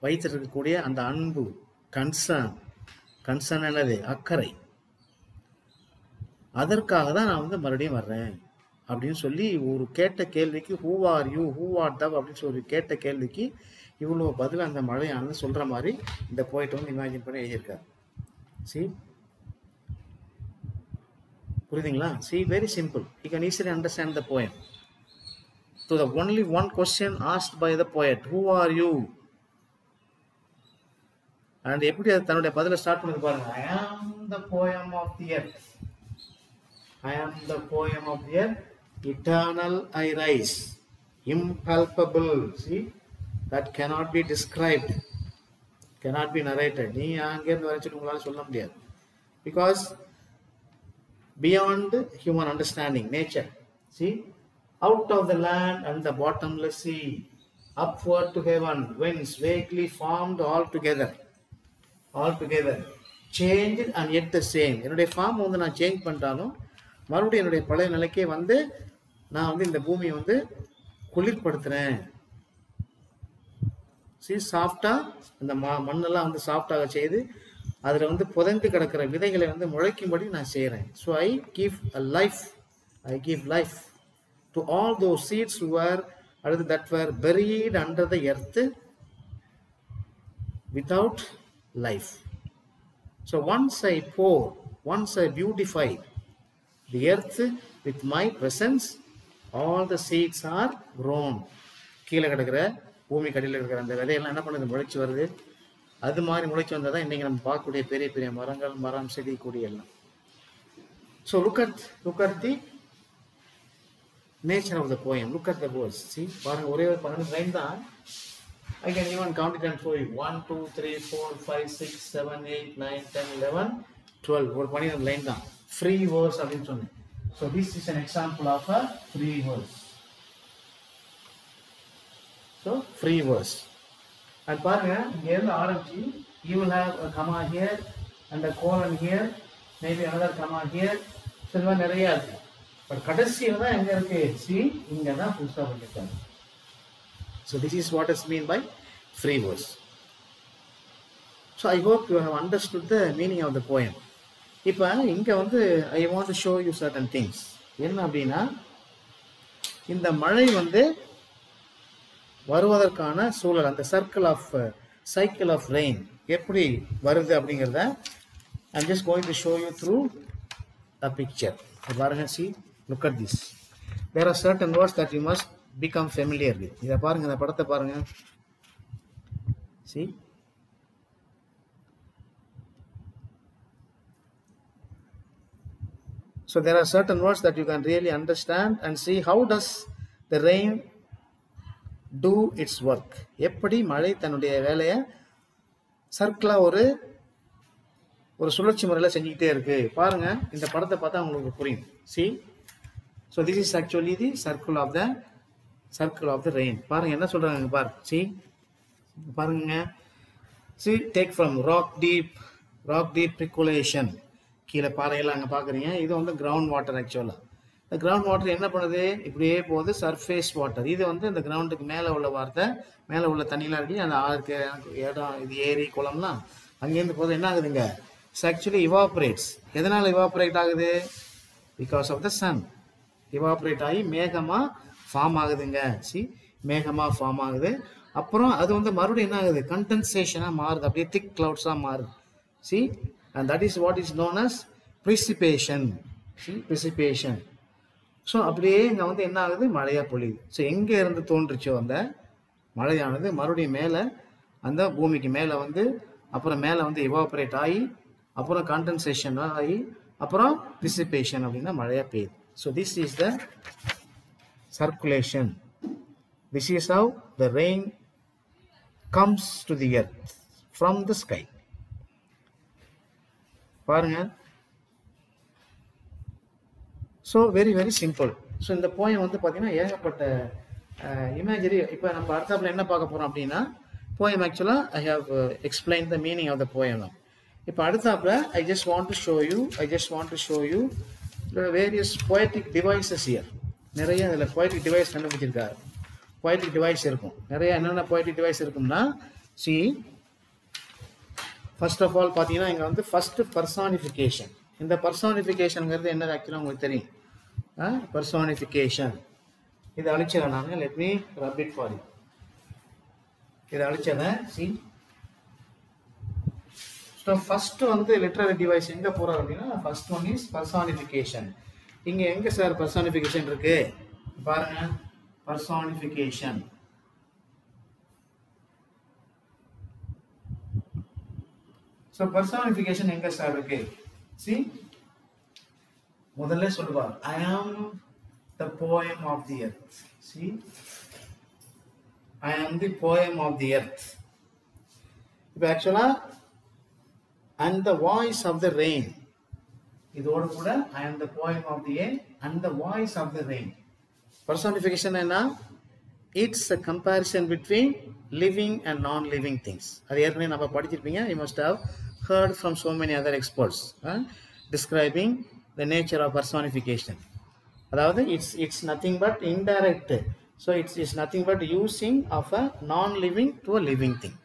வைத்திருக்கக்கூடிய அந்த அன்பு, கன்சர்ன் என்னது? அக்கறை. அதற்காக தான் நான் வந்து மறுபடியும் வர்றேன் அப்படின்னு சொல்லி ஒரு கேட்ட கேள்விக்கு who are you, who are thou அப்படின்னு சொல்லி கேட்ட கேள்விக்கு இவ்வளோ பதில் அந்த மழையானது சொல்கிற மாதிரி இந்த போயிட்டு வந்து இமேஜின் பண்ணி எழுதியிருக்காரு. சி, புரியுதுங்களா? C, very simple. You can easily understand the poem. So the only one question asked by the poet, who are you? And எப்படி அது தன்னுடைய பதிலை ஸ்டார்ட் பண்ணி பாருங்க. I am the poem of the earth. I am the poem of the earth. Eternal I rise. Impalpable. See, that cannot be described. Cannot be narrated. நீ அங்கேருந்து வரைச்சிட்டு உங்களால் சொல்ல முடியாது. Because beyond human understanding, nature. See, out of the land and the bottomless sea, upward to heaven, winds vaguely formed all together, changed and yet the same. என்னுடைய form வந்து நான் change பண்ணிட்டாலும் மறுபடியும் என்னுடைய பழைய நிலைக்கே வந்து நான் வந்து இந்த பூமியை வந்து குளிர்படுத்துறேன். சி, சாஃப்டா இந்த மண்ணெல்லாம் வந்து சாஃப்டாக செய்து அதில் வந்து புதைந்து கிடக்கிற விதைகளை வந்து முளைக்கும்படி நான் செய்கிறேன். So I give a life I give life to all those seeds that were buried under the earth without life. So once I pour, once I beautify the earth with my presence, all the seeds are grown. கீழே கிடக்கிற பூமி கடியில் இருக்கிற அந்த விதையெல்லாம் என்ன பண்ணுது, முளைச்சி வருது. அது மாதிரி முளைச்சி வந்தால் தான் இன்றைக்கி நம்ம பார்க்கக்கூடிய பெரிய பெரிய மரங்கள், மரம், செடி, கொடி எல்லாம். So look at the nature of the poem. Look at the words. See, பாருங்க, ஒரே ஒரு 12 லைன் தான். I can even count it and show you. 1, 2, 3, 4, 5, 6, 7, 8, 9, 10, 11, 12. ஒரு 12 லைன் தான். Free verse அப்படின்னு சொன்னேன். So this is an example of a free verse. So free verse. And பாருங்க, இங்க இருந்து ஆரம்பிச்சு you will have a comma here and a colon here, maybe another comma here. So இது மாதிரி நிறைய இருக்கு. பட் கடைசியில் தான் எங்க இருக்கு, see, இங்க தான் புதுசா பண்ணிருக்காங்க. So this is what is meant by free verse. So I hope you have understood the meaning of the poem. இப்போ இங்க வந்து I want to show you certain things. என்ன அப்படின்னா, இந்த மழை வந்து வருவதற்கான சூழல், அந்த cycle of rain எப்படி வருது அப்படிங்கிறத I'm just going to show you through a picture. பாருங்க, see, look at this. There are certain words that you must become familiar with. இத பாருங்க, இந்த படத்தை பாருங்க. See, so there are certain words that you can really understand and see how does the rain do its work. எப்படி மழை தன்னுடைய வேலையை சர்க்கிளா ஒரு சுழற்சி முறையில் செஞ்சுக்கிட்டே இருக்கு. பாருங்க, இந்த படத்தை பார்த்தா உங்களுக்கு புரியும். See, so this is actually the circle of the rain. பாருங்க என்ன சொல்றாங்க பாரு. See, பாருங்க, see, take from rock deep percolation. கீழே பாறையெல்லாம் அங்கே பார்க்குறீங்க. இது வந்து கிரவுண்ட் வாட்டர். ஆக்சுவலாக இந்த கிரவுண்ட் வாட்டர் என்ன பண்ணுது, இப்படியே போகுது சர்ஃபேஸ் வாட்டர். இது வந்து இந்த கிரவுண்டுக்கு மேலே உள்ள வார்த்தை, மேலே உள்ள தண்ணிலாம் இருக்கு, அந்த ஆறுக்கு இடம், இது ஏரி குளம்லாம் அங்கேருந்து போகுது. என்ன ஆகுதுங்க, இட்ஸ் ஆக்சுவலி இவாப்ரேட்ஸ். எதனால் இவாப்ரேட் ஆகுது, because of the sun. Evaporate ஆகி மேகமாக ஃபார்ம் ஆகுதுங்க. சி, மேகமாக ஃபார்ம் ஆகுது. அப்புறம் அது வந்து மறுபடியும் என்ன ஆகுது, கண்டென்சேஷனாக மாறுது, அப்படியே திக் கிளவுட்ஸாக மாறுது. C, and that is what is known as precipitation. See, precipitation. So அப்படியே இங்கே வந்து என்ன ஆகுது, மழையாக பொழியுது. ஸோ எங்கே இருந்து தோன்றுச்சோ அந்த மழையானது மறுபடியும் மேலே அந்த பூமிக்கு மேலே வந்து, அப்புறம் மேலே வந்து இவாபரேட் ஆகி, அப்புறம் கண்டென்சேஷன் ஆகி, அப்புறம் precipitation அப்படின்னா மழையாக பெய்யுது. So this is the circulation. This is how the rain comes to the earth from the sky. பாருங்க, so very very simple. So இந்த போயம் வந்து பார்த்தீங்கன்னா ஏகப்பட்ட இமேஜரி. இப்போ நம்ம அடுத்தாப்புல என்ன பார்க்க போகிறோம் அப்படின்னா, போயம் ஆக்சுவலாக I have explain the meaning of the poem. இப்போ அடுத்தாப்புல I just want to show you various poetic devices here. நிறைய அதில் poetic device கண்டுபிடிச்சிருக்காரு. poetic device இருக்கும் நிறைய. என்னென்ன poetic device இருக்கும்னா, see, ஃபர்ஸ்ட் ஆஃப் ஆல் பார்த்தீங்கன்னா இங்கே வந்து ஃபர்ஸ்ட் பர்சானிஃபிகேஷன். இந்த பர்சானிஃபிகேஷனுங்கிறது என்னது ஆக்சுவலாக உங்களுக்கு தெரியும். பர்சானிஃபிகேஷன் இதை அழிச்சிடறேன் நான். Let me rub it for you. இதை அழிச்சிடறேன். சி, ஸோ ஃபர்ஸ்ட் வந்து லிட்டரரி டிவைஸ் எங்கே போகிறார் அப்படின்னா, ஃபர்ஸ்ட் ஒன் இஸ் பர்சானிஃபிகேஷன். இங்கே எங்கே சார் பர்சானிஃபிகேஷன் இருக்கு பாருங்க. பர்சானிஃபிகேஷன், ஸோ பர்சானிஃபிகேஷன் எங்கே சார் இருக்கு? சி, முதல்ல சொல்லுவார், I am the poem of the earth. See, I am the poem of the earth. இப்போ ஆக்சுவலாக and the voice of the rain, இதோடு கூட I am the poem of the air and the voice of the rain. Personification என்ன? It's a comparison between living and non-living things. அது ஏற்கனவே நம்ம படிச்சிருப்பீங்க. You must have heard from so many other experts describing the nature of personification. அதாவது it's nothing but indirect. So it's nothing but using of a non-living to a living thing.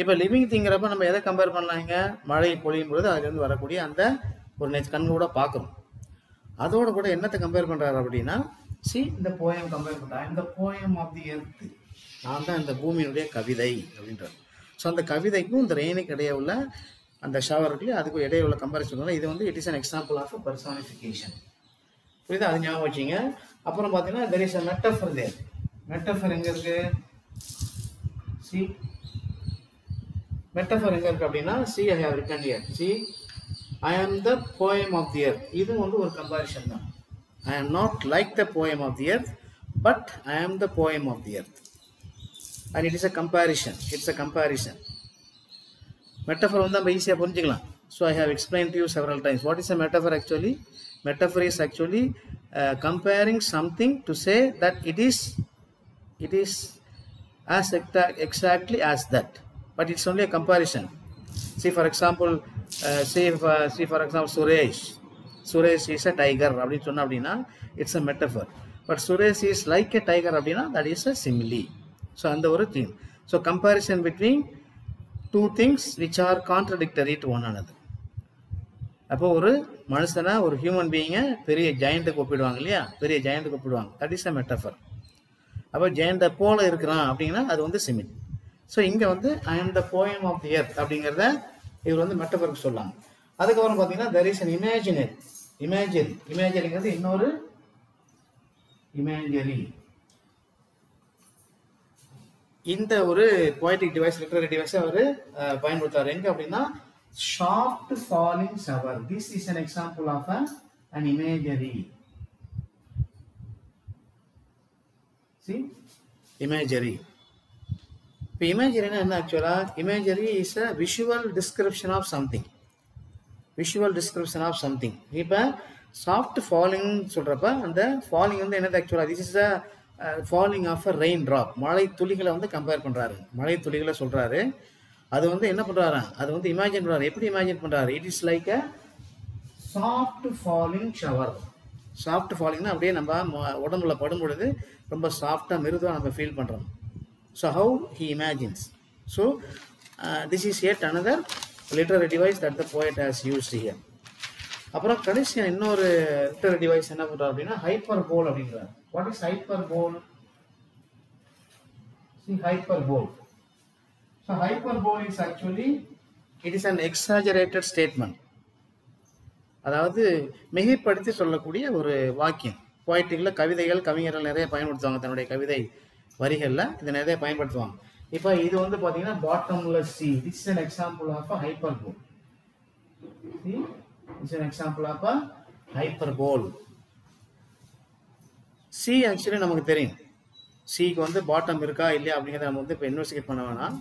இப்போ living திங்கிறப்ப நம்ம எதை compare பண்ணலாங்க? மழை பொழியும் பொழுது அதுலேருந்து வரக்கூடிய அந்த ஒரு கண்ணு கூட பார்க்குறோம். அதோட கூட என்னத்தை கம்பேர் பண்ணுறாரு அப்படின்னா, இந்த போயம் கம்பேர் பண்ணுறாரு. இந்த போயம் ஆஃப் தி எர்த், நான் தான் இந்த பூமியினுடைய கவிதை அப்படின்றார். ஸோ அந்த கவிதைக்கும் இந்த ரெயினுக்கு இடையே உள்ள அந்த ஷவருக்கு அதுக்கும் இடையே உள்ள கம்பேரிசன் இது வந்து it is an example of personification. புரியுதா? அது ஞாபகம் வச்சிங்க. அப்புறம் பார்த்தீங்கன்னா there is a metaphor there. Metaphor எங்கே இருக்கு? மெட்டஃபர் எங்கே இருக்கு அப்படின்னா, I have written here. I am the poem of the earth. இது வந்து ஒரு கம்பேரிஷன் தான். I am not like the poem of the earth, but I am the poem of the earth. And it is a comparison. It's a comparison. Metaphor வந்து நம்ம ஈஸியாக புரிஞ்சுக்கலாம். So I have explained to you several times. What is a metaphor actually? Metaphor is actually comparing something to say that it is as exactly as that. But it's only a comparison. For example, for example, Suresh is a tiger அப்படின்னு சொன்னா அப்படின்னா it's a metaphor. But Suresh is like a tiger அப்படின்னா that is a simile. So அந்த ஒரு thing. So comparison between two things which are contradictory to one another. அப்போ ஒரு மனுஷனா ஒரு ஹியூமன் பீயிங்கை பெரிய ஜெயண்ட்டுக்கு ஒப்பிடுவாங்க இல்லையா? பெரிய ஜெயண்ட்டுக்கு ஒப்பிடுவாங்க. That is a metaphor. அப்போ ஜெயண்ட்டை போல இருக்கிறான் அப்படின்னா அது வந்து சிமில். ஸோ இங்கே வந்து I am the poem of the earth அப்படிங்கிறத இவர் வந்து மெட்டஃபருக்கு சொல்லலாம். அதுக்கப்புறம் பார்த்தீங்கன்னா தெர் இஸ் அன் இமேஜரிங்கிறது இன்னொரு இமேஜரி. இந்த ஒரு போய்டிக் டிவைஸ், லிட்டரரி டிவைஸை அவர் பயன்படுத்துவார். எங்கே அப்படின்னா soft falling shower. This is an example of an imagery. See, imagery. இப்போ இமேஜரி என்ன ஆக்சுவலா? Imagery is a visual description of something. இப்போ சாஃப்ட் ஃபாலிங் சொல்றப்ப அந்த ஃபாலிங் வந்து என்னது ஆக்சுவலா? This is a falling of a rain drop. மழை துளிகளை வந்து கம்பேர் பண்றாரு, மழை துளிகளை சொல்றாரு. அது வந்து என்ன பண்றாரு? அது வந்து இமேஜின் பண்றாரு. எப்படி இமேஜின் பண்றாரு? It is like a soft falling shower. Soft ஃபாலிங்னா அப்படியே நம்ம உடம்புல படும் பொழுது ரொம்ப சாஃப்டா மிருதுவா நம்ம ஃபீல் பண்றோம். So how he imagines. So this is yet another literary device that the poet has used here. அப்புறம் கடைசியா இன்னொரு literary device என்ன பண்றாரு அப்படின்னா hyperbole அப்படிங்கிறார். What is hyperbole? Hyperbole. So hyperbole is actually it is an exaggerated statement. அதாவது மிகைப்படுத்தி சொல்லக்கூடிய ஒரு வாக்கியம். போய்டிக்ல கவிதைகள் கவிஞர்கள் நிறைய பயன்படுத்துவாங்க, தன்னுடைய கவிதை வரிகளில் இதை நிறைய பயன்படுத்துவாங்க. இப்போ இது வந்து பார்த்தீங்கன்னா bottomless sea. This is an example of a hyperbole. See, this is an example of a hyperbole. sea actually நமக்கு தெரியும், சீக்கு வந்து பாட்டம் இருக்கா இல்லையா அப்படிங்கிறத நம்ம வந்து இப்போ இன்வெஸ்டிகேட் பண்ண வேணாம்.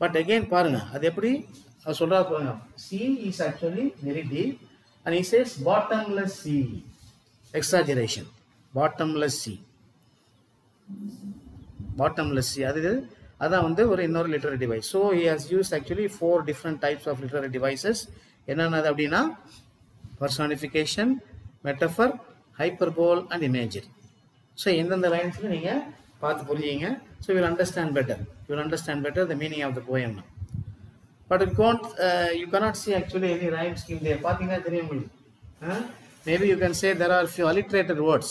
பட் அகெயின் பாருங்க அது எப்படி அவர் சொல்றா பாருங்க. sea is actually very deep and he says bottomless sea. Exaggeration. Bottomless sea. அதான் வந்து ஒரு இன்னொரு literary device. So he has used actually 4 different types of literary devices. என்னென்னது அப்படின்னா personification, metaphor, hyperbole and imagery. So எந்தெந்த லைன்ஸில் நீங்கள் பார்த்து புரிஞ்சிங்க. So you will understand better the meaning of the poem. But you cannot see actually any rhyme scheme there. பார்த்தீங்கன்னா தெரியும் உங்களுக்கு. Maybe you can say there are few alliterated words.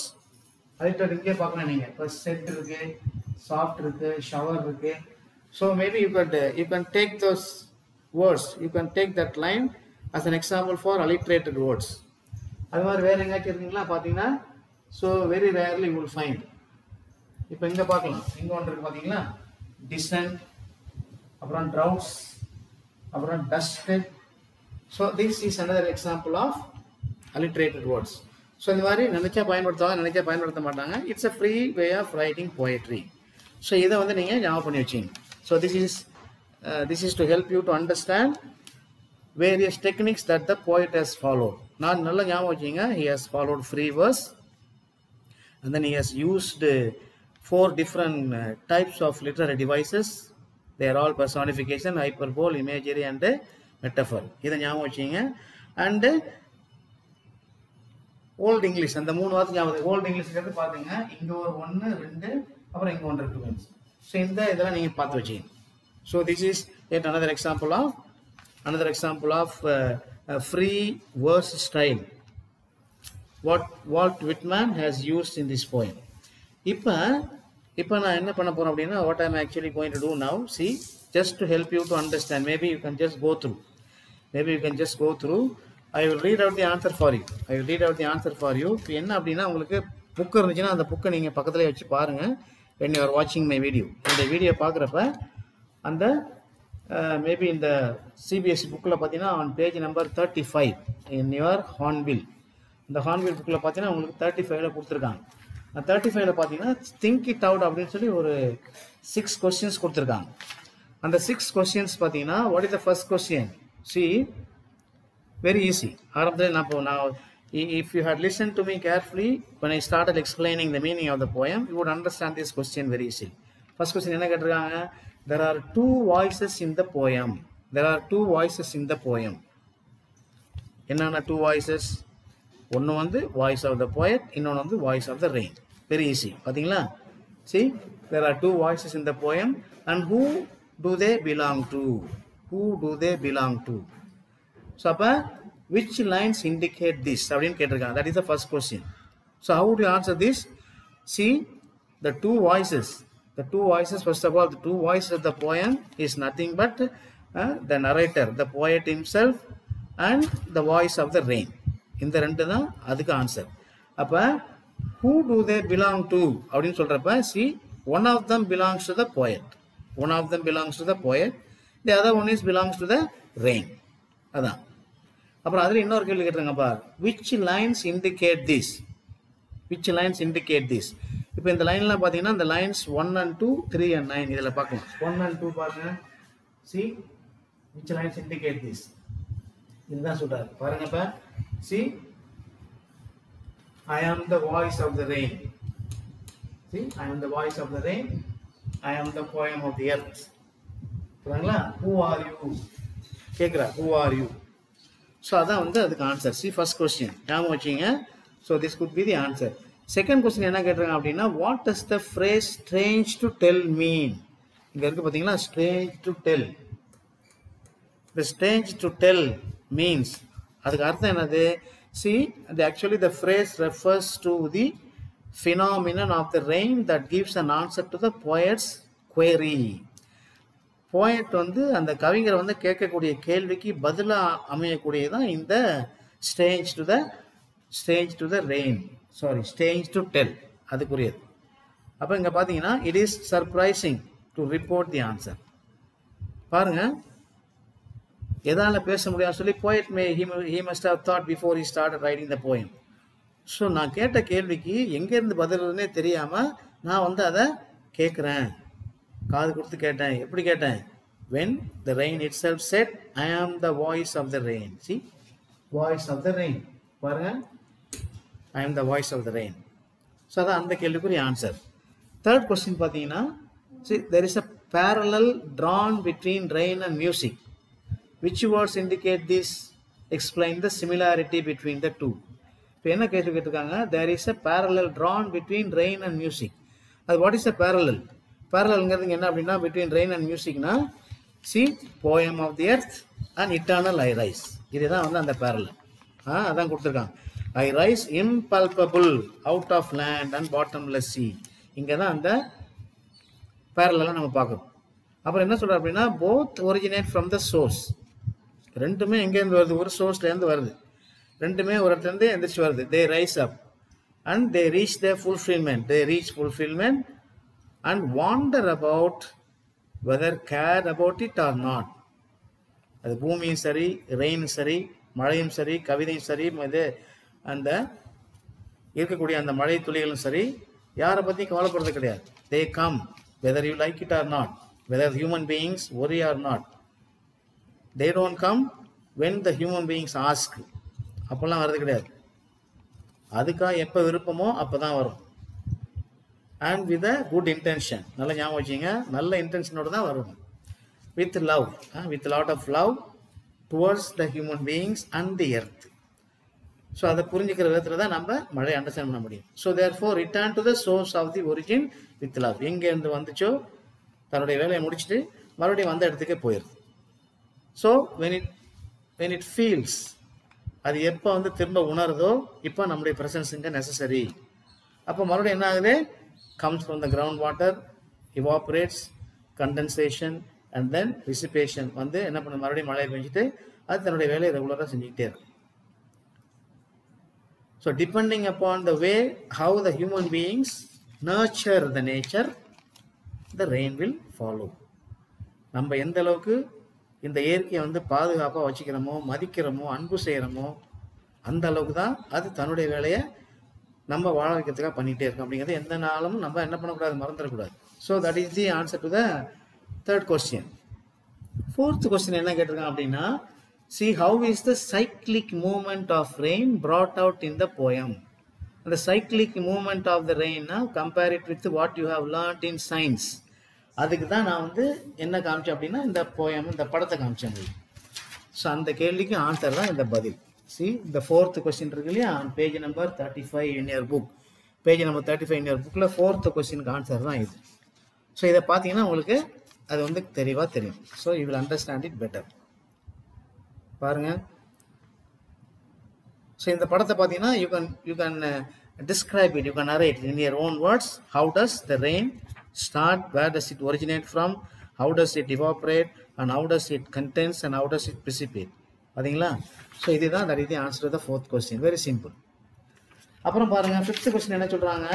Alliterated இங்கே பார்க்கலாம் நீங்கள். இப்போ செட் இருக்கு, சாஃப்ட் இருக்கு, shower இருக்கு. So maybe you can take those words, you can take that line as an example for alliterated words. அது மாதிரி வேற எங்கேயாச்சும் இருக்குங்களா பார்த்தீங்கன்னா? So very rarely you will find. இப்போ இங்கே பார்க்கலாம், இங்கே ஒன்று இருக்கு பார்த்தீங்களா? டிசன்ட், அப்புறம் ட்ரவுட்ஸ், அப்புறம் dust. So this is another example of alliterated words. So இந்த மாதிரி நினைச்சா பயன்படுத்துவாங்க, நினைச்சா பயன்படுத்த மாட்டாங்க. It's a free way of writing poetry. So இதை வந்து நீங்கள் ஞாபகம் பண்ணி வச்சிங்க. So this is to help you to understand various techniques that the poet has followed. நான் நல்லா ஞாபகம் வச்சிங்க. He has followed free verse and then he has used 4 different types of literary devices. They are all personification, hyperbole, imagery and metaphor. இதை ஞாபகம் வச்சிங்க. And volt English, அந்த 3 வார்த்தை ஞாபகம். ஓல்ட் இங்கிலீஷ்ங்கிறது பார்த்தீங்க இங்கே ஒரு 1 2 அப்புறம் இங்கே 1 இருக்கு. ஸோ இந்த இதெல்லாம் நீங்கள் பார்த்து வச்சிங்க. So this is yet another example of free verse style. what Walt Whitman has used in this poem. இப்போ நான் என்ன பண்ண போறேன் அப்படின்னா, what I'm actually going to do now, see, just to help you to understand, maybe you can just go through. I will read out the answer for you. இப்போ என்ன அப்படின்னா, உங்களுக்கு புக் இருந்துச்சுன்னா அந்த புக்கை நீங்கள் பக்கத்துலேயே வச்சு பாருங்க. when you are watching my video, இந்த வீடியோ பார்க்குறப்ப அந்த மேபி இந்த சிபிஎஸ்சி புக்கில் பார்த்தீங்கன்னா on page number 35 in your Hornbill, இந்த ஹார்ன்பில் புக்கில் பார்த்தீங்கன்னா உங்களுக்கு 35ல் கொடுத்துருக்காங்க. 35ல் பார்த்தீங்கன்னா திங்க் இட் அவுட் அப்படின்னு சொல்லி ஒரு 6 questions கொடுத்துருக்காங்க. அந்த 6 questions பார்த்தீங்கன்னா, what is the first question? See, very easy. ஆரம்பத்தில் நான் if you had listened to me carefully when I started explaining the meaning of the poem, you would understand this question very easily. First question என்ன கேட்டிருக்காங்க? There are two voices in the poem. என்னென்ன two voices? ஒன்று வந்து voice of the poet, இன்னொன்று வந்து voice of the rain. Very easy. பார்த்தீங்களா? See, there are two voices in the poem and who do they belong to? So அப்போ which lines indicate this அப்படின்னு கேட்டிருக்காங்க. That is the first question. So how would you answer this? See, the two voices, first of all, the two voices of the poem is nothing but the narrator, the poet himself, and the voice of the rain. இந்த ரெண்டு தான் அதுக்கு answer. அப்போ who do they belong to அப்படின்னு சொல்கிறப்ப, see, one of them belongs to the poet, the other one belongs to the rain. அதான். அப்புறம் அதில் இன்னொரு கேள்வி கேட்டுருங்கப்பா, which lines indicate this? இப்போ இந்த லைன்லாம் பார்த்தீங்கன்னா இந்த லைன்ஸ் 1 and 2, 3 and 9 இதில் பார்க்கலாம். 1 and 2 பாருங்க. see, which lines indicate this? இதுதான் சொல்றாரு பாருங்கப்பா. See, I am the voice of the rain. I am the poem of the earth. புரியுங்களா? who are you கேக்குறா, who are you? so அதான் வந்து அதுக்கு ஆன்சர். see, first question ஞாபகம் வச்சீங்க. so this could be the answer. second question என்ன கேட்குறாங்க அப்படின்னா, what does the phrase strange to tell mean? இங்க இருக்கு பார்த்தீங்களா, strange to tell. the strange to tell means, அதுக்கு அர்த்தம் என்னது? see, actually the phrase refers to the phenomenon of the rain that gives an answer to the poet's query. poet வந்து அந்த கவிஞர் வந்து கேட்கக்கூடிய கேள்விக்கு பதிலாக அமையக்கூடியதான் இந்த strange to the rain, strange to tell, அதுக்குரியது. அப்போ இங்கே பார்த்தீங்கன்னா, it is surprising to report the answer. பாருங்க, எதால பேச முடியாது சொல்லி poet he must have thought before he started writing the poem. So நான் கேட்ட கேள்விக்கு எங்கேருந்து பதில்னே தெரியாமல் நான் வந்து அதை கேட்குறேன், காது கொடுத்து கேட்டேன். எப்படி கேட்டேன்? when the rain itself said, I am the voice of the rain. see, voice of the rain. பாருங்க, I am the voice of the rain. So அதான் அந்த கேள்விக்குரிய ஆன்சர். தேர்ட் கொஸ்டின் பார்த்தீங்கன்னா, see, there is a parallel drawn between rain and music. which words indicate this? explain the similarity between the two. இப்போ என்ன கேள்வி கேட்டிருக்காங்க? there is a parallel drawn between rain and music. அது what is a parallel? parallelங்கிறது என்ன அப்படின்னா, between rain and musicனா, see, poem of the earth and eternal I rise. இதுதான் வந்து அந்த parallel. அதான் கொடுத்துருக்காங்க. I rise impalpable out of land and bottomless sea. இங்கே தான் அந்த parallel நம்ம பார்க்குறோம். அப்புறம் என்ன சொல்கிறார் அப்படின்னா, both originate from the source. ரெண்டுமே எங்கேருந்து வருது? ஒரு சோர்ஸ்லேருந்து வருது. ரெண்டுமே ஒரு இடத்துலேருந்து எந்திரிச்சு வருது. they rise up and they reach their fulfillment and wander about whether cared about it or not. அது பூமியும் சரி, ரெயினும் சரி, மழையும் சரி, கவிதையும் சரி, இது அந்த இருக்கக்கூடிய அந்த மழை துளிகளும் சரி, யாரை பற்றியும் கவலைப்படுறது கிடையாது. they come whether you like it or not, whether human beings worry or not. they don't come when the human beings ask. அப்போல்லாம் வர்றது கிடையாது. அதுக்காக எப்போ விருப்பமோ அப்போ தான் வரும். and with a good intention. நல்ல ஞாபகம் வச்சுங்க, நல்ல இன்டென்ஷனோடு தான் வரும். with love, with a lot of love towards the human beings and the earth. So அதை புரிஞ்சுக்கிற விதத்தில் தான் நம்ம மழையை அண்டர்ஸ்டாண்ட் பண்ண முடியும். So therefore return to the source of the origin with love. எங்கேருந்து வந்துச்சோ தன்னுடைய வேலையை முடிச்சுட்டு மறுபடியும் வந்த இடத்துக்கே போயிடுது. ஸோ when it feels அது எப்போ வந்து திரும்ப உணருதோ இப்போ நம்முடைய ப்ரெசன்ஸ் இங்கே நெசசரி. அப்போ மறுபடியும் என்ன ஆகுது? comes from the ground water, evaporates, condensation and then dissipation வந்து என்ன பண்ண மறுபடியும் மழை பெஞ்சிட்டு அது தன்னுடைய வேலையை ரெகுலராக செஞ்சுக்கிட்டே இருக்கும். So depending upon the way how the human beings nurture the nature, the rain will follow. நம்ம எந்த அளவுக்கு இந்த இயற்கையை வந்து பாதுகாப்பாக வச்சுக்கிறோமோ, மதிக்கிறோமோ, அன்பு செய்கிறோமோ, அந்த அளவுக்கு தான் அது தன்னுடைய வேலையை நம்ம வாழ வைக்கிறதுக்காக பண்ணிகிட்டே இருக்கோம். அப்படிங்கிறது எந்த நாளும் நம்ம என்ன பண்ணக்கூடாது, மறந்துடக்கூடாது. So that is the answer to the third question. Fourth question என்ன கேட்டிருக்காங்க அப்படின்னா, see how is the cyclic movement of rain brought out in the poem. The cyclic movement of the rain, compare it with what you have learnt in science. அதுக்கு தான் நான் வந்து என்ன காமிச்சேன் அப்படின்னா இந்த போயம், இந்த படத்தை காமிச்சேன். ஸோ அந்த கேள்விக்கு ஆன்சர் தான் இந்த பதில். See the fourth question இருக்கு இல்லையா, page number 35 in your book. Page number 35 in your bookல fourth questionக்கு ஆன்சர் தான் இது. ஸோ இதை பார்த்தீங்கன்னா உங்களுக்கு அது வந்து தெளிவாக தெரியும். So you will understand it better. பாருங்க. ஸோ இந்த படத்தை பார்த்தீங்கன்னா you can describe it, you can narrate in your own words. How does the rain start, where does it originate from, how does it evaporate, and how does it condense, and how does it precipitate. பார்த்தீங்களா? So இதுதான் that is the answer to the fourth question. Very simple. அப்புறம் பாருங்க fifth question என்ன சொல்றாங்க.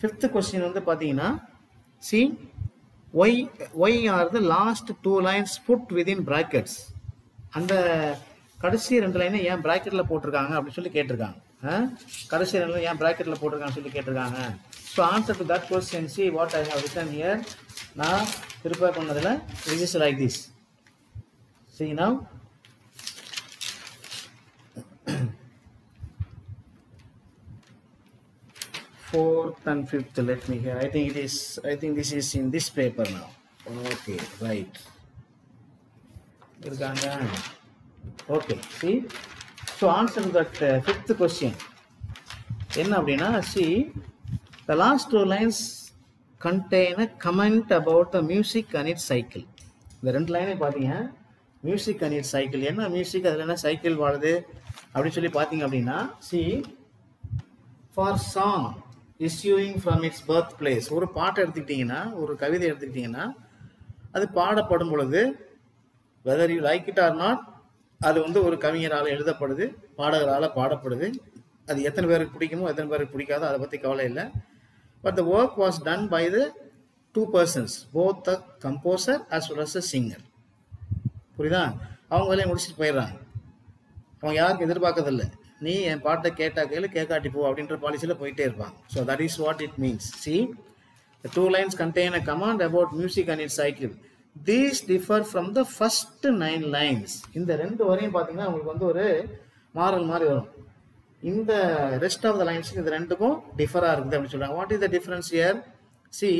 Fifth question வந்து பார்த்தீங்கன்னா, see why are the last two lines put within brackets. அந்த கடைசி ரெண்டு லைனை ஏன் பிராக்கெட்டில் போட்டிருக்காங்க அப்படின்னு சொல்லி கேட்டிருக்காங்க. கடைசி ரெண்டு லைன் ஏன் பிராக்கெட்டில் போட்டிருக்காங்கன்னு சொல்லி கேட்டிருக்காங்க. So answer to that question, see what I have written here. நான் ப்ரிப்பேர் பண்ணதில் this is like this. See now. Fourth and fifth, let me hear. I think this is in this paper now. Okay, right. Okay, see. So answer to that fifth question. என்ன அப்படின்னா, see the last two lines contain a comment about the music and its cycle. இந்த ரெண்டு லைனை பார்த்தீங்க, music and it's cycle. என்ன music, அதில் என்ன cycle வாழுது அப்படின்னு சொல்லி பார்த்தீங்க அப்படின்னா, see for song issuing from its birthplace. ஒரு பாட்டை எடுத்துக்கிட்டிங்கன்னா, ஒரு கவிதை எடுத்துக்கிட்டிங்கன்னா, அது பாடப்படும் பொழுது whether you like it or not, அது வந்து ஒரு கவிஞரால் எழுதப்படுது, பாடகரால் பாடப்படுது. அது எத்தனை பேருக்கு பிடிக்குமோ எத்தனை பேருக்கு பிடிக்காதோ அதை பற்றி கவலை இல்லை. But the work was done by the two persons, both the composer as well as the singer. புரியுதா? அவங்க வேலையை முடிச்சுட்டு போயிடுறாங்க. அவங்க யாருக்கும் எதிர்பார்க்கறதில்லை, நீ என் பாட்டை கேட்டா கேளு, கேட்காட்டி போ அப்படின்ற பாலிசியில் போயிட்டே இருப்பாங்க. So that is what it means. See, the two lines contain a command about music and its cycle. These differ from the first 9 lines. இந்த ரெண்டு வரையும் பார்த்தீங்கன்னா உங்களுக்கு வந்து ஒரு மாறல் மாதிரி வரும். இந்த ரெஸ்ட் ஆஃப் த லைன்ஸ் இந்த ரெண்டுக்கும் டிஃபராக இருக்குது அப்படின்னு சொல்கிறாங்க. What is the difference here? See,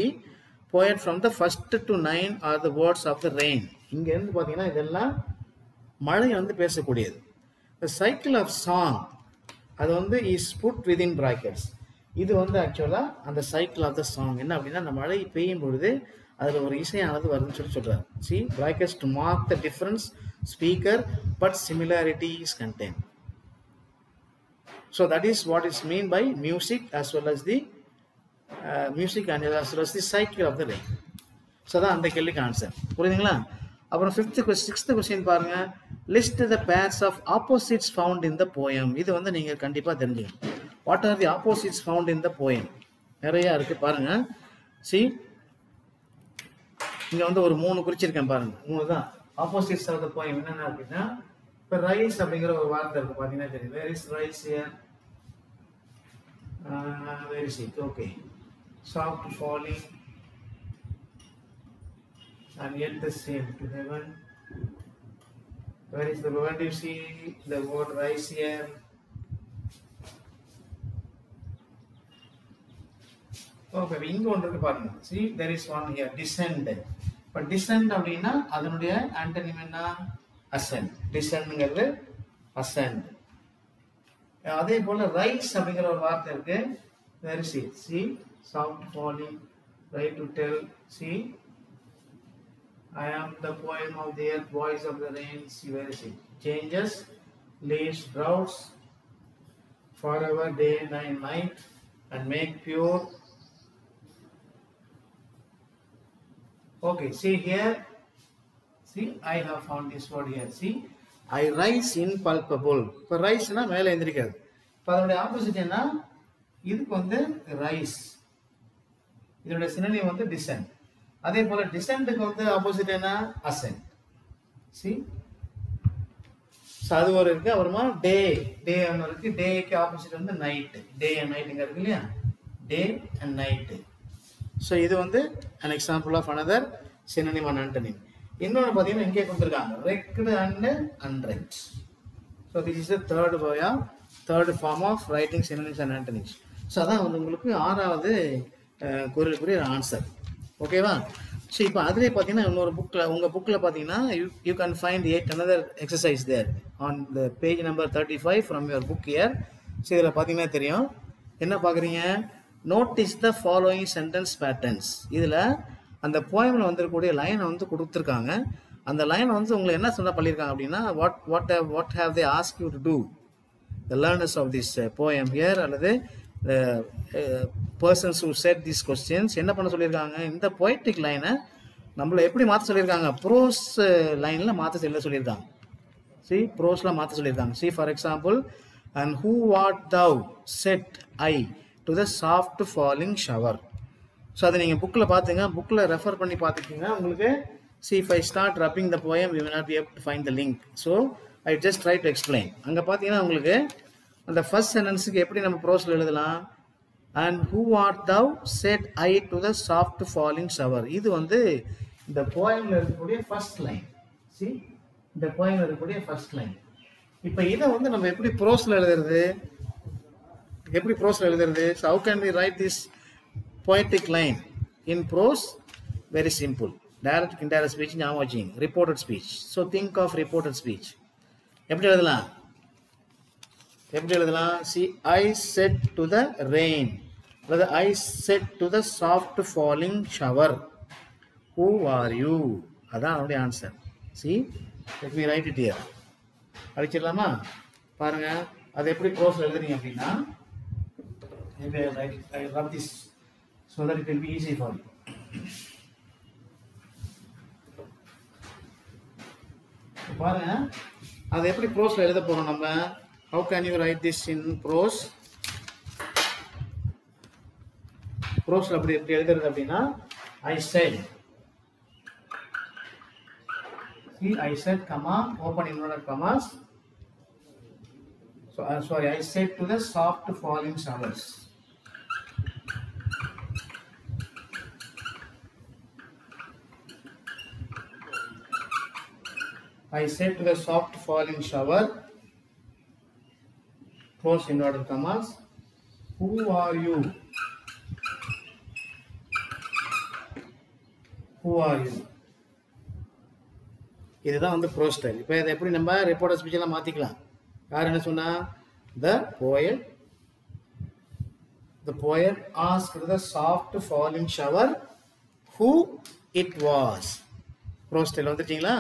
poet from the first to 9 are the words of the rain. இங்கேருந்து பார்த்தீங்கன்னா இதெல்லாம் மழை வந்து பேசக்கூடியது. The cycle of song அது வந்து is put within brackets. இது வந்து ஆக்சுவலாக அந்த சைக்கிள் ஆஃப் த சாங் என்ன அப்படின்னா, அந்த மழை பெய்யும் பொழுது அதில் ஒரு இசையானது வருதுன்னு சொல்லி சொல்கிறார். See, brackets to mark the difference speaker but similarity is contained. So that is what is mean by music as well as the music and as well as the cycle of the rain. So தான் அந்த கேள்விக்கு answer. புரியுதுங்களா? அப்புறம் sixth question பாருங்க. List the pairs of opposites found in the poem. இது வந்து நீங்கள் கண்டிப்பாக தெரிஞ்சுக்கணும். What are the opposites found in the poem? நிறையா இருக்குது பாருங்க. சி இங்கே வந்து ஒரு 3 குறிச்சிருக்கேன் பாருங்க. 3 தான் ஆப்போசிட்ஸ் ஆஃப் த போயம். என்னென்ன அப்படின்னா, இப்போ ரைஸ் அப்படிங்கிற ஒரு வார்த்தை இருக்குது பார்த்தீங்கன்னா தெரியும். Where is rise here? Where is it? Okay, soft falling and yet the same to heaven. Where is the word? You see the word rise here. Okay, இங்க ஒன்று இருக்கு பாருங்க. See, there is one here, descend. But descend அப்படின்னா அதனுடைய antonym என்ன? ascend. descendங்கிறது ascend. அதே போல rise அப்படிங்கிற ஒரு வார்த்தை இருக்கு. Where is it? See, soft falling, right to tell. See, I am the poem of the earth, voice of the rain. See, where is it? Changes leaves droughts forever day and night and make pure. Okay, see here. See, I have found this word here. See, I rise impalpable. இப்போ ரைஸ்னா மேலே எந்திரிக்காது. இப்போ அதோட opposite என்ன? இதுக்கு வந்து rice. இதோட synonym வந்து dissent. அதே போல டிசென்ட்க்கு வந்து ஆப்போசிட் என்ன? அசென்ட். See, ஸோ அது ஒரு இருக்கு. அப்புறமா டே ஒன்று இருக்கு. டேக்கு ஆப்போசிட் வந்து நைட்டு. டே அண்ட் நைட்டுங்க இருக்கு இல்லையா? Day and night. ஸோ இது வந்து an example of another synonym and antonym. இன்னொன்று பார்த்தீங்கன்னா இங்கே கொடுத்துருக்காங்க ரெக்டு அண்ட் அன்ரெக்ட். So this is the third form of writing synonyms and antonyms. So அதான் வந்து உங்களுக்கு 6வது குறளுக்குரிய ஆன்சர். ஓகேவா? ஸோ இப்போ அதிலே பார்த்தீங்கன்னா இன்னொரு புக்கில் உங்கள் புக்கில் பார்த்தீங்கன்னா you can find another exercise there on the page number 35 from your book here. So இதில் பார்த்தீங்கன்னா தெரியும் என்ன பார்க்குறீங்க? Notice the following sentence patterns. இதில் அந்த போயமில் வந்துருக்கக்கூடிய லைனை வந்து கொடுத்துருக்காங்க. அந்த லைனை வந்து உங்களை என்ன சொல்ல பண்ணியிருக்காங்க அப்படின்னா what have they asked you to do, the learners of this poem here அல்லது persons who said these questions என்ன பண்ண சொல்லியிருக்காங்க? இந்த poetic லைனை நம்மளை எப்படி மாற்ற சொல்லியிருக்காங்க? ப்ரோஸ் லைனில் மாற்ற சொல்லியிருக்காங்க. See, ப்ரோஸில் மாற்ற சொல்லியிருக்காங்க. See, for example, and who art thou, said I to the soft falling shower. So அதை நீங்கள் புக்கில் பார்த்துங்க, புக்கில் ரெஃபர் பண்ணி பார்த்துக்கிங்க. உங்களுக்கு see, if I start rubbing the poem you will not be able to find the link, so I just try to explain. அங்கே பார்த்தீங்கன்னா உங்களுக்கு அந்த ஃபர்ஸ்ட் சென்டென்ஸுக்கு எப்படி நம்ம ப்ரோஸில் எழுதலாம்? and who art thou, said I to the soft falling shower. இது வந்து இந்த போயமில் இருக்கக்கூடிய ஃபர்ஸ்ட் லைன். see, இந்த போயமில் இருக்கக்கூடிய ஃபர்ஸ்ட் லைன். இப்போ இதை வந்து நம்ம எப்படி ப்ரோஸில் எழுதுறது? So how can we write this poetic line in prose? Very simple. Direct, indirect speech, ஞாபகம் வச்சுங்க. Reported speech. So think of reported speech. எப்படி எழுதலாம்? See, I said to the rain, brother, I said to the soft falling shower, who are you? அதான் அவருடைய answer. See, let me write it here. அடிச்சிடலாமா? பாருங்க, அது எப்படி ப்ரோஸில் எழுதுறீங்க அப்படின்னா, maybe I rub this so that it will be easy for you. பாருங்க, அது எப்படி ப்ரோஸில் எழுத போறோம் நம்ம? How can you write this in prose? ப்ரோஸில் எப்படி எழுதுறது அப்படின்னா, I said. See, I said, comma, open inverted commas. So sorry, I said to the soft falling showers. I said to the soft falling shower, close inverted commas, who are you? Who are you? இதுதான் வந்து bro style. இப்போ இதை எப்படி நம்ம reporter ஸ்பீச்செல்லாம் மாற்றிக்கலாம்? யார் என்ன சொன்னா? The poet asked the soft falling shower who it was. Bro style வந்துட்டீங்களா?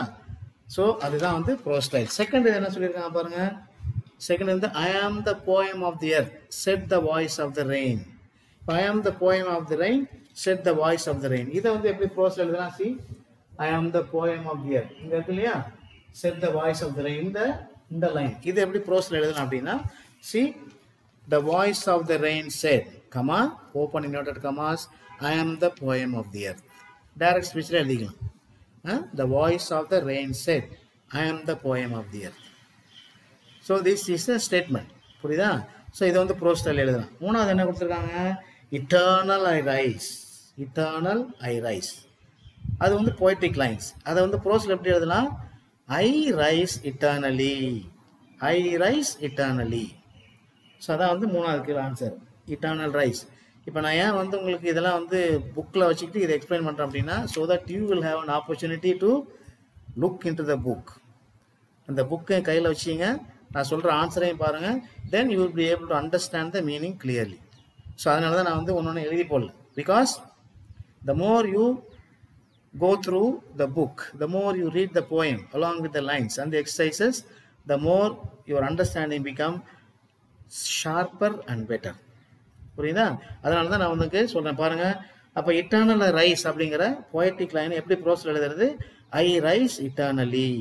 ஸோ அதுதான் வந்து ப்ரோ ஸ்டைல். செகண்ட் என்ன சொல்லியிருக்காங்க பாருங்க. செகண்ட் வந்து I am the poem of the earth, said the voice of the rain. I am the poem of the rain, said the voice of the rain. இதை வந்து எப்படி ப்ரோஸில் எழுதலாம்? See, I am the poem of the earth. இங்கே இருக்கு இல்லையா? said the voice of the rain. இந்த line இது எப்படி ப்ரோஸில் எழுதலாம் அப்படின்னா, see, the voice of the rain said, comma, open inverted commas, I am the poem of the earth. Direct ஸ்பீச்சில் எழுதிக்கலாம். The voice of the rain said, I am the poem of the earth. So this is a statement. புரியுதா? So இதை வந்து bro style எழுதலாம். மூணாவது என்ன கொடுத்துருக்காங்க? Eternal I rise. Eternal I rise. அது வந்து poetic lines. அதை வந்து ப்ரோஸில் எப்படி எழுதலாம்? I rise eternally. I rise eternally. So அதான் வந்து மூணாவது ஆன்சர், eternal rise. இப்போ நான் ஏன் வந்து உங்களுக்கு இதெல்லாம் வந்து புக்கில் வச்சுக்கிட்டு இதை எக்ஸ்பிளைன் பண்ணுறேன் அப்படின்னா, so that you will have an opportunity to look in to the book. அந்த புக்கை கையில் வச்சிங்க, நான் சொல்கிற ஆன்சரையும் பாருங்கள், then you will be able to understand the meaning clearly. So அதனால தான் நான் வந்து ஒன்று எழுதி போடல. Because the more you go through the book, the more you read the poem along with the lines and the exercises, the more your understanding become sharper and better. புரியுதா? அதனால தான் நான் உங்களுக்கு சொல்றேன் பாருங்க. அப்ப eternal rise அப்படிங்கிற poetic line எப்படி ப்ரோஸ்ல எழுதுறது? I rise eternally.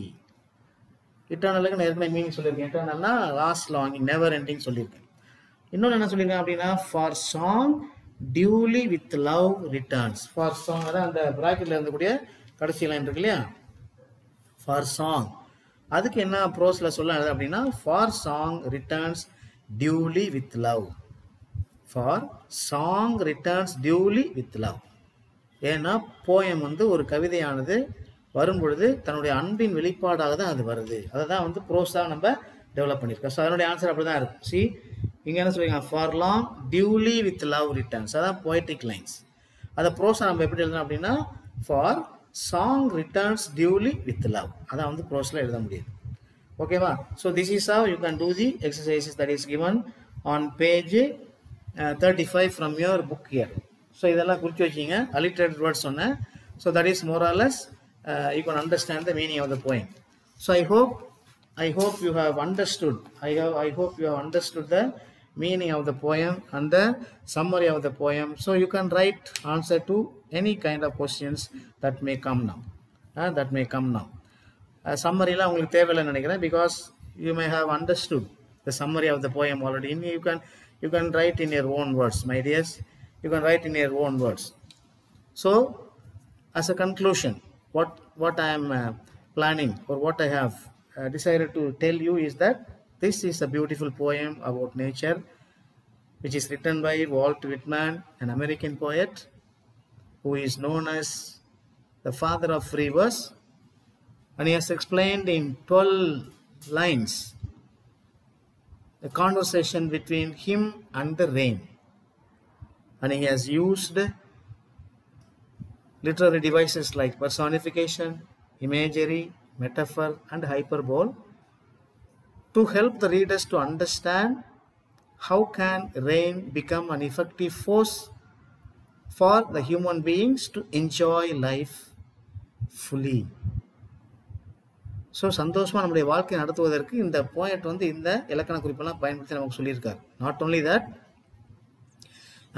eternalக்கு நான் ஏற்கனவே மீனிங் சொல்லியிருக்கேன். eternalனா last longing, never ending சொல்லியிருக்கேன். இன்னொன்று என்ன சொல்லியிருக்கேன் அப்படின்னா for song duly with love returns. for song அதான் அந்த பிராக்கெட்ல இருந்தக்கூடிய கடைசி லைன் இருக்கு இல்லையா? for song அதுக்கு என்ன ப்ரோஸ்ல சொல்ல அப்படின்னா for song returns duly with love. for song returns duly with love. ஏன்னா போயம் வந்து ஒரு கவிதையானது வரும்பொழுது தன்னுடைய அன்பின் வெளிப்பாடாக தான் அது வருது. அதை தான் வந்து ப்ரோஸாக நம்ம டெவலப் பண்ணியிருக்கோம். ஸோ அதனுடைய ஆன்சர் அப்படி தான் இருக்கும். சி இங்கே என்ன சொல்லியிருக்காங்க? For long duly with love returns. அதான் போய்டிக் லைன்ஸ். அதை ப்ரோஸாக நம்ம எப்படி எழுதணும் அப்படின்னா for song returns duly with love. அதான் வந்து ப்ரோஸில் எழுத முடியுது. ஓகேவா? So this is how you can do the exercises that is given on page 35 from your book here. So இதெல்லாம் குறித்து வச்சிங்க. அலிட்ரேட்டட் வேர்ட்ஸ் சொன்னேன். So that is more or less you can understand the meaning of the poem. So I hope you have understood. I hope you have understood the meaning of the poem and the summary of the poem. So you can write answer to any kind of questions that may come now. Summary la ungalku thevilla nenikiren because you may have understood the summary of the poem already. You can write in your own words, my dears. You can write in your own words. So as a conclusion, what I am planning or what I have decided to tell you is that this is a beautiful poem about nature which is written by Walt Whitman, an American poet who is known as the father of free verse, and he has explained in 12 lines a conversation between him and the rain, and he has used literary devices like personification, imagery, metaphor and hyperbole to help the readers to understand how can rain become an effective force for the human beings to enjoy life fully. So சந்தோஷமாக நம்முடைய வாழ்க்கையை நடத்துவதற்கு இந்த poet வந்து இந்த இலக்கண குறிப்பெல்லாம் பயன்படுத்தி நமக்கு சொல்லியிருக்கார். Not only that,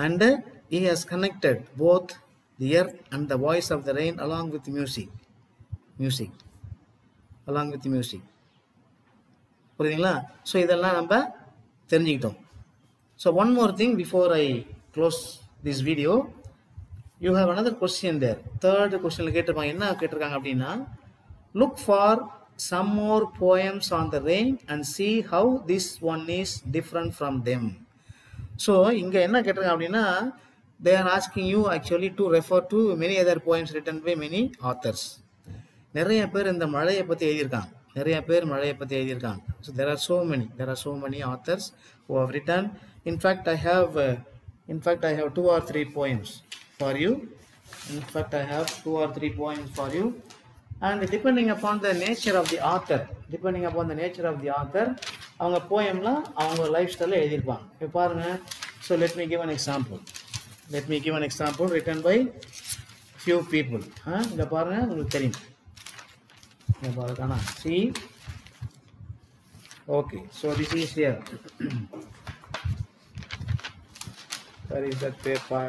and he has connected both the earth and the voice of the rain along with music. புரியுதுங்களா? ஸோ இதெல்லாம் நம்ம தெரிஞ்சுக்கிட்டோம். So one more thing before I close this video, you have another question there. Third question கேட்டிருப்பாங்க. என்ன கேட்டிருக்காங்க அப்படின்னா, look for some more poems on the rain and see how this one is different from them. So இங்கே என்ன கேட்டிருக்காங்க அப்படின்னா, they are asking you actually to refer to many other poems written by many authors. நிறைய பேர் இந்த மழையை பற்றி எழுதியிருக்காங்க. So there are so many authors who have written. In fact I have 2 or 3 poems for you. And depending upon the nature of the author, அவங்க போயம்லாம் அவங்க life ஸ்டைலில் எழுதியிருப்பாங்க. இப்போ பாருங்க. So let me give an example written by few people. இங்க பாருங்க, உங்களுக்கு தெரியும். இங்க பாருங்க. See, okay, so this is here. Where is that paper?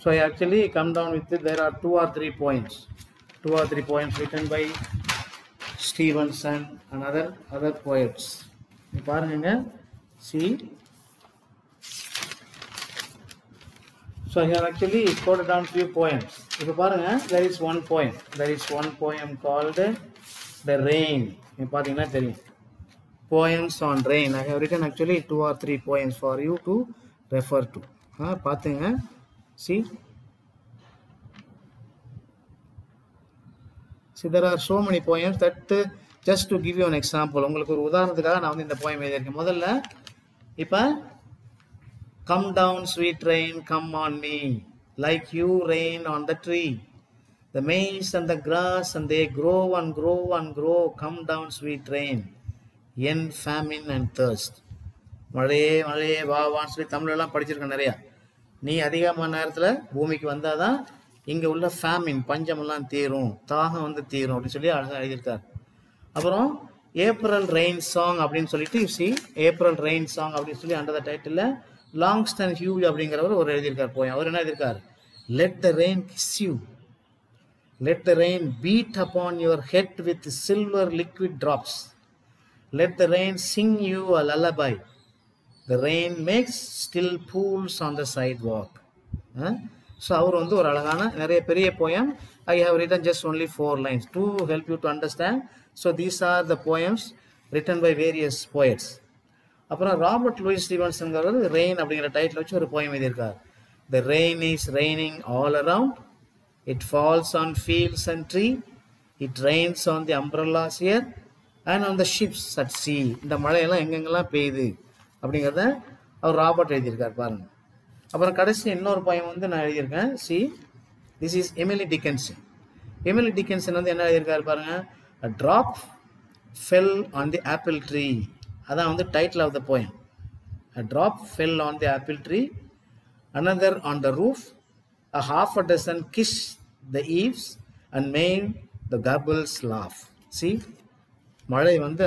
So I actually come down with it. There are 2 or 3 poems written by Stevenson and other poets. இங்க பாருங்க. See, so I have actually quoted down few poems. இப்போ பாருங்க, there is one poem called The Rain. நீங்க பாத்தீங்கன்னா தெரியும். Poems on rain. I have written actually 2 or 3 poems for you to refer to. பாத்துங்க. See, there are so many poems that just to give you an example, உங்களுக்கு ஒரு உதாரணத்துக்காக நான் வந்து இந்த poem எழுதியிருக்கேன். முதல்ல இப்போ come down sweet rain, come on me, like you rain on the tree, the maize and the grass and they grow and grow and grow, come down sweet rain, end famine and thirst. மழையே மழையே வா வான்னு சொல்லி தமிழெல்லாம் படிச்சிருக்கேன் நிறையா. நீ அதிகமான நேரத்தில் பூமிக்கு வந்தால் தான் இங்கே உள்ள ஃபேமின் பஞ்சமெல்லாம் தீரும், தாகம் வந்து தீரும் அப்படின்னு சொல்லி அழகாக எழுதியிருக்கார். அப்புறம் ஏப்ரல் ரெயின் சாங் அப்படின்னு சொல்லிட்டு ஏப்ரல் ரெயின் சாங் அப்படின்னு சொல்லி under the title Langston Hughes அப்படிங்கிறவர் ஒரு எழுதியிருக்கார் போயம். அவர் என்ன எழுதியிருக்கார்? Let the rain kiss you, let the rain beat upon your head with silver liquid drops, let the rain sing you a lullaby, the rain makes still pools on the sidewalk. So அவர் வந்து ஒரு அழகான நிறைய பெரிய poem. I have written just only 4 lines to help you to understand. So these are the poems written by various poets. அப்புறம் Robert Lewis ஸ்டீவன்சன்ங்கிறவர் rain அப்படிங்கிற title வச்சு ஒரு poem எழுதியிருக்கார். The rain is raining all around, it falls on fields and tree, it rains on the umbrellas here and on the ships at sea. இந்த மழையெல்லாம் எங்கெங்கெல்லாம் பெய்யுது அப்படிங்கிறத அவர் ராபர்ட் எழுதியிருக்கார் பாருங்க. அப்புறம் கடைசி இன்னொரு poem வந்து நான் எழுதியிருக்கேன். This is Emily Dickinson. Emily Dickinson வந்து என்ன எழுதியிருக்காரு பாருங்க. A drop fell on the apple tree. அதான் வந்து title of the poem. A drop fell on the apple tree, another on the roof, a half a dozen kissed the eaves and made the gabbles laugh. See, மழை வந்து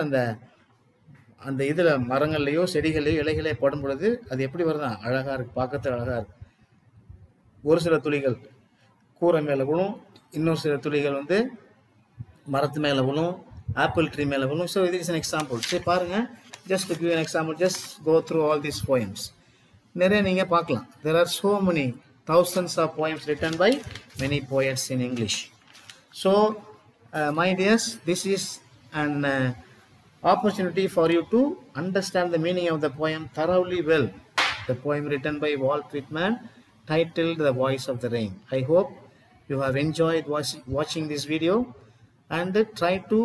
அந்த இதில் மரங்கள்லையோ செடிகள்லையோ இலைகளே படும் பொழுது அது எப்படி வருதா? அழகாக இருக்குது, பார்க்கறது அழகாக இருக்குது. ஒரு சில துளிகள் கூரை மேலே விழும், இன்னொரு சில துளிகள் வந்து மரத்து மேலே விழும், ஆப்பிள் ட்ரீ மேலே விழும். ஸோ இது இஸ் an example. சரி பாருங்கள், just to give an example, just go through all these poems. நிறைய நீங்கள் பார்க்கலாம். There are so many thousands of poems written by many poets in English. So my dears, this is an opportunity for you to understand the meaning of the poem thoroughly well. The poem written by Walt Whitman titled The Voice of the Rain. I hope you have enjoyed watching this video and try to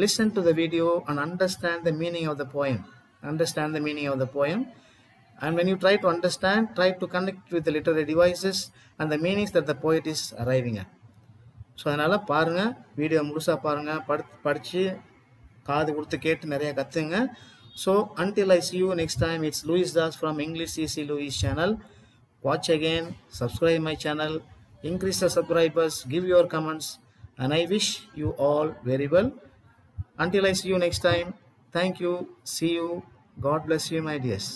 listen to the video and understand the meaning of the poem. Understand the meaning of the poem. And when you try to understand, try to connect with the literary devices and the meanings that the poet is arriving at. So அதனால் பாருங்கள், video முழுசாக பாருங்கள், படித்து காது கொடுத்து கேட்டு நிறைய கற்றுங்க. So until I see you next time, it's Louis Das from English CC Louis channel. Watch again, subscribe my channel, increase the subscribers, give your comments, and I wish you all very well. Until I see you next time, thank you, see you, God bless you my dears.